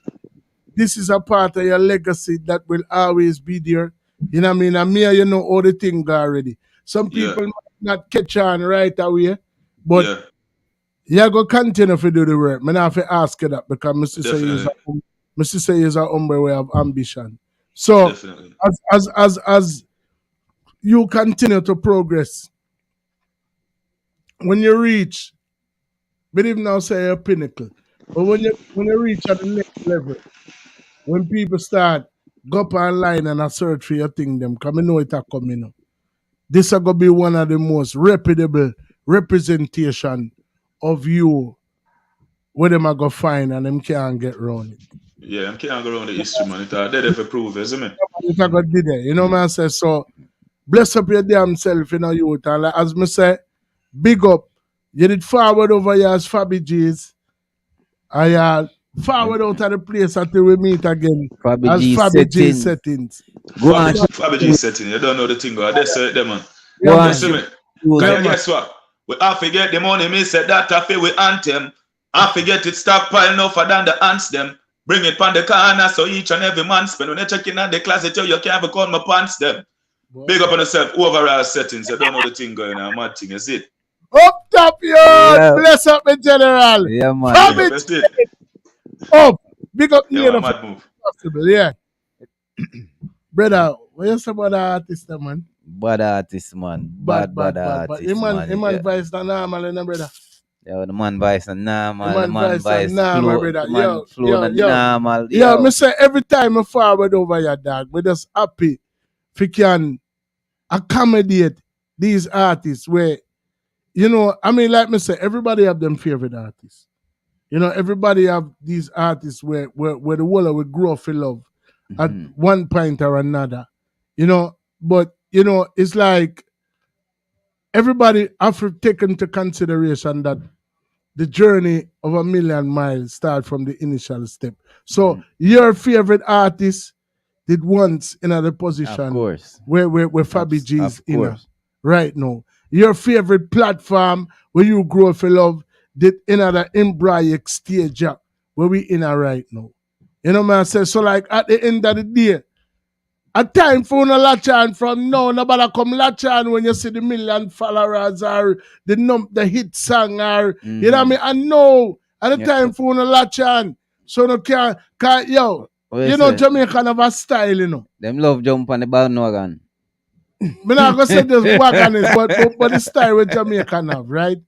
this is a part of your legacy that will always be there. You know what I mean? And me, you know all the things already. Some people might not catch on right away, but you go continue to do the work. I have to ask you that because Mr. say is a humble way of ambition. So as you continue to progress, when you reach, believe now say a pinnacle, but when you reach at the next level, when people start go up online and I search for your thing, them come know it are coming up. This is gonna be one of the most reputable representation of you where them are gonna find and them can't get around it. Yeah, I can't go around the history, man. It's dead if it prove, isn't it? It's gonna be there. You know what I say? So bless up your damn self, you know, youth. And like, as me say, big up. You did forward over here as FabiGeez. I forward out of the place until we meet again. FabiGeez settings. Go on. FabiGeez settings. You don't know the thing, go. That's it, man. Go on. Guess what? We have to get the money. Me said that I feel we anthem. I forget it stockpile enough for than the ants them. Bring it on the corner so each and every man spend. When you check in at the closet, you can't even call my pants them. Big up on yourself. Overall settings. You don't know the thing going on. Mad thing. You see it? Up top, yo! Bless up the general. Yeah, man. Up. Big up yeah, man, mad move. Possible, yeah. Brother, what you say about the artist, man? Bad artist, man. Bad artist. Man vice the normal, you know, brother. Yeah, the man vice the normal. The man vice flow, brother. Normal. Yeah, me say every time I forward over your dog, we just happy if you can accommodate these artists where, you know, I mean, like me say, everybody have them favorite artists. You know, everybody have these artists where the world will grow for love at one point or another. You know, but, you know, it's like everybody have to take into consideration that the journey of a million miles start from the initial step. So your favorite artist did once in a position where FabiGeez in right now. Your favorite platform where you grow for love did another embryonic stage where we in a right now. You know what I say? So like at the end of the day, a time for no latch on from now, nobody come latch on when you see the million followers or the hit song or you know what I mean? And no, at the time for no latch on. So no can't yo, you know Jamaican have a style, you know. Them love jump on the bandwagon. I'm not gonna say this wagon is, but the style with Jamaican have, right?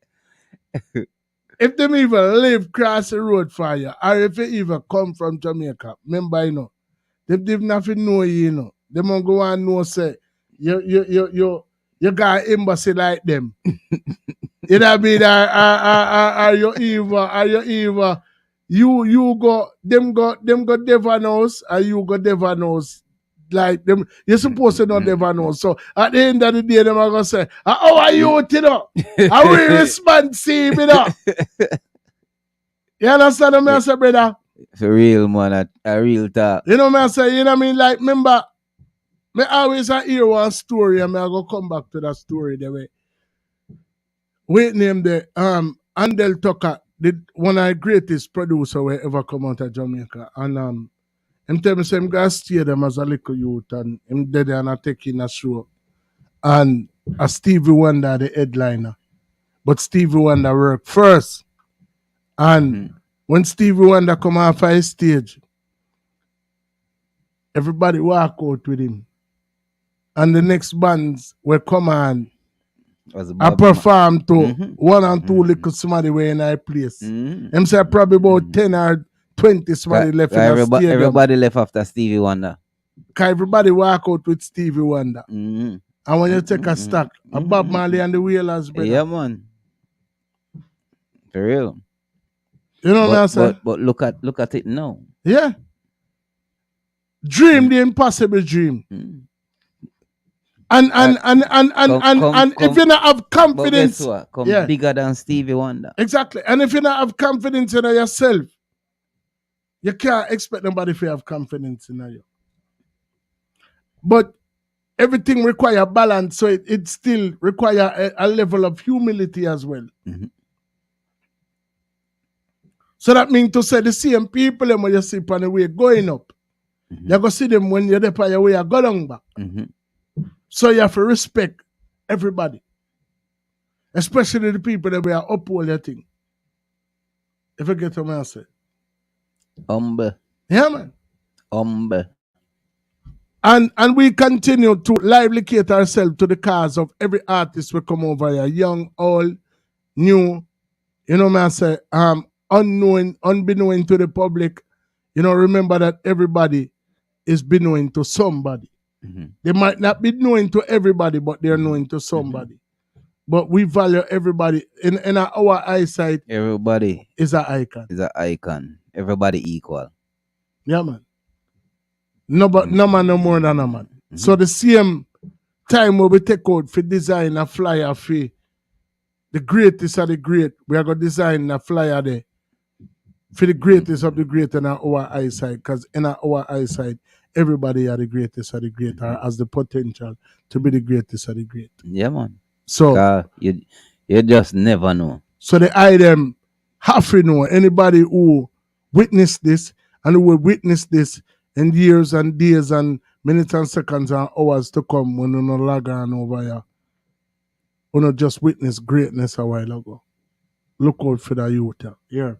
If them even live across the road for you, or if you even come from Jamaica, remember, you know, they've nothing know you, you know. They won't go and know say you got embassy like them. You know what I mean? Are you evil? You go Devon House, or you go Devon House. Like them, you're supposed to know Devon House. So at the end of the day, them are gonna say, how are you, you know? Are we responsive, you know? You understand what I say, brother? For real, man, a real talk. You know what I say? You know what I mean? Like, remember, me always hear one story, and I go come back to that story the way. We name the Andel Tucker, one of the greatest producer we ever come out of Jamaica. And him tell me say him go stay them as a little youth, and him dead and I take in a show. And a Stevie Wonder the headliner. But Stevie Wonder worked first. And when Stevie Wonder come off his stage, everybody walk out with him. And the next bands will come on I perform to one and two little somebody way in our place. Them say probably about 10 or 20 somebody left in the stadium. Everybody left after Stevie Wonder. Because everybody walk out with Stevie Wonder. And when you take a stock, a Bob Marley and the Wailers, brother. Yeah, man. For real. You know what I'm saying? But look at it now. Yeah. Dream the impossible dream. And if you not have confidence, but guess what? Come bigger than Stevie Wonder. Exactly. And if you not have confidence in yourself, you can't expect nobody to have confidence in you. But everything requires balance, so it still requires a level of humility as well. So that means to say the same people when you see on the way going up, you're going to see them when you're there on your way, you go down back. So you have to respect everybody. Especially the people that will uphold your thing. If you get what I say. Humble. Yeah, man. Humble. And we continue to lively ourselves to the cause of every artist we come over here. Young, old, new, you know what I say, unknown, unbeknown to the public. You know, remember that everybody is beknown to somebody. They might not be known to everybody, but they're known to somebody. But we value everybody. In our eyesight, everybody is an icon. Is an icon. Everybody equal. Yeah, man. No man no more than a man. So the same time when we take out for design a flyer for the greatest of the great, we are going to design a flyer there for the greatest of the great in our eyesight. Because in our eyesight, everybody are the greatest of the great or has the potential to be the greatest of the great. Yeah, man. So you just never know. So the item have to know anybody who witnessed this and who will witness this in years and days and minutes and seconds and hours to come when you no log on over here. You not just witness greatness a while ago. Look out for the youth. Yeah.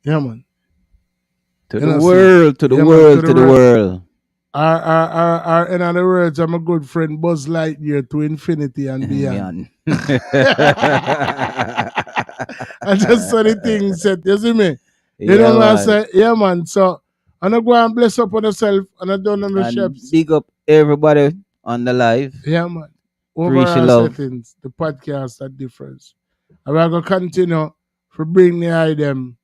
Yeah, man. To the world, to the world, to the world. In other words, I'm a good friend, Buzz Lightyear to infinity and beyond. I just saw the thing said, you see me? You know what I say? Yeah, man. So, I'm going to go and bless up on yourself and I don't know the chefs. Big up everybody on the live. Yeah, man. Overall settings, the podcast are different. And we're going to continue to bring the item.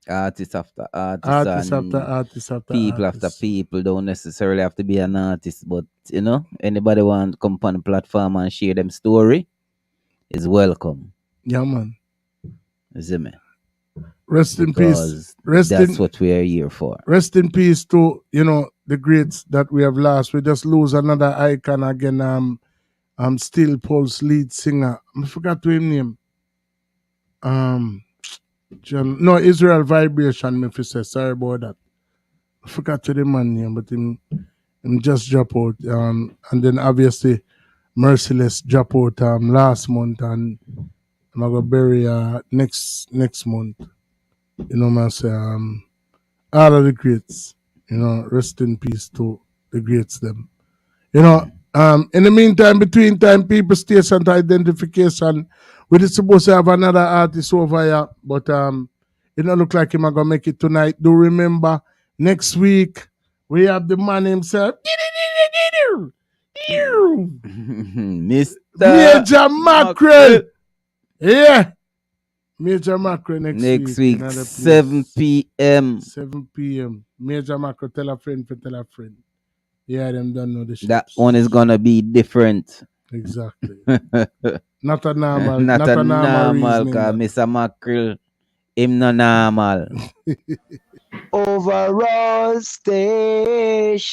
Artist after artist, people after people. Don't necessarily have to be an artist, but you know, anybody want to come on the platform and share them story is welcome. Yeah, man. You see me? Rest in peace. That's what we are here for. Rest in peace to, you know, the greats that we have lost. We just lose another icon again. Steel Pulse lead singer. I forgot to his name. No, Israel Vibration, me fi say. Sorry about that. I forgot to the man name, but him just drop out. And then obviously Merciless drop out last month, and I'm gonna bury next month. You know, man, say all of the greats. You know, rest in peace to the greats them. You know, in the meantime, between time, people station to identification. We just supposed to have another artist over here, but it don't look like him gonna make it tonight. Do remember next week we have the man himself, Mr. Major Mackerel. Yeah, Major Mackerel Next week. week, 7 p.m. 7 p.m. Major Mackerel, tell a friend for tell a friend. Yeah, them don't know the shit. That one is gonna be different. Exactly. Not a normal. Not a normal, reasoning, cause Mr. Mackerel, him no normal. Overall station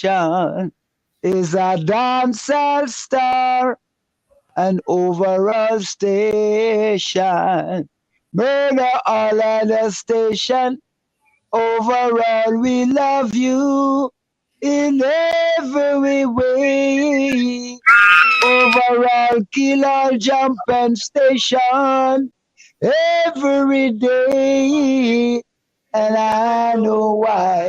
is a dancehall star. An overall station. Murder all of the station. Overall, we love you in every way. Overall, killer jumping station every day. And I know why.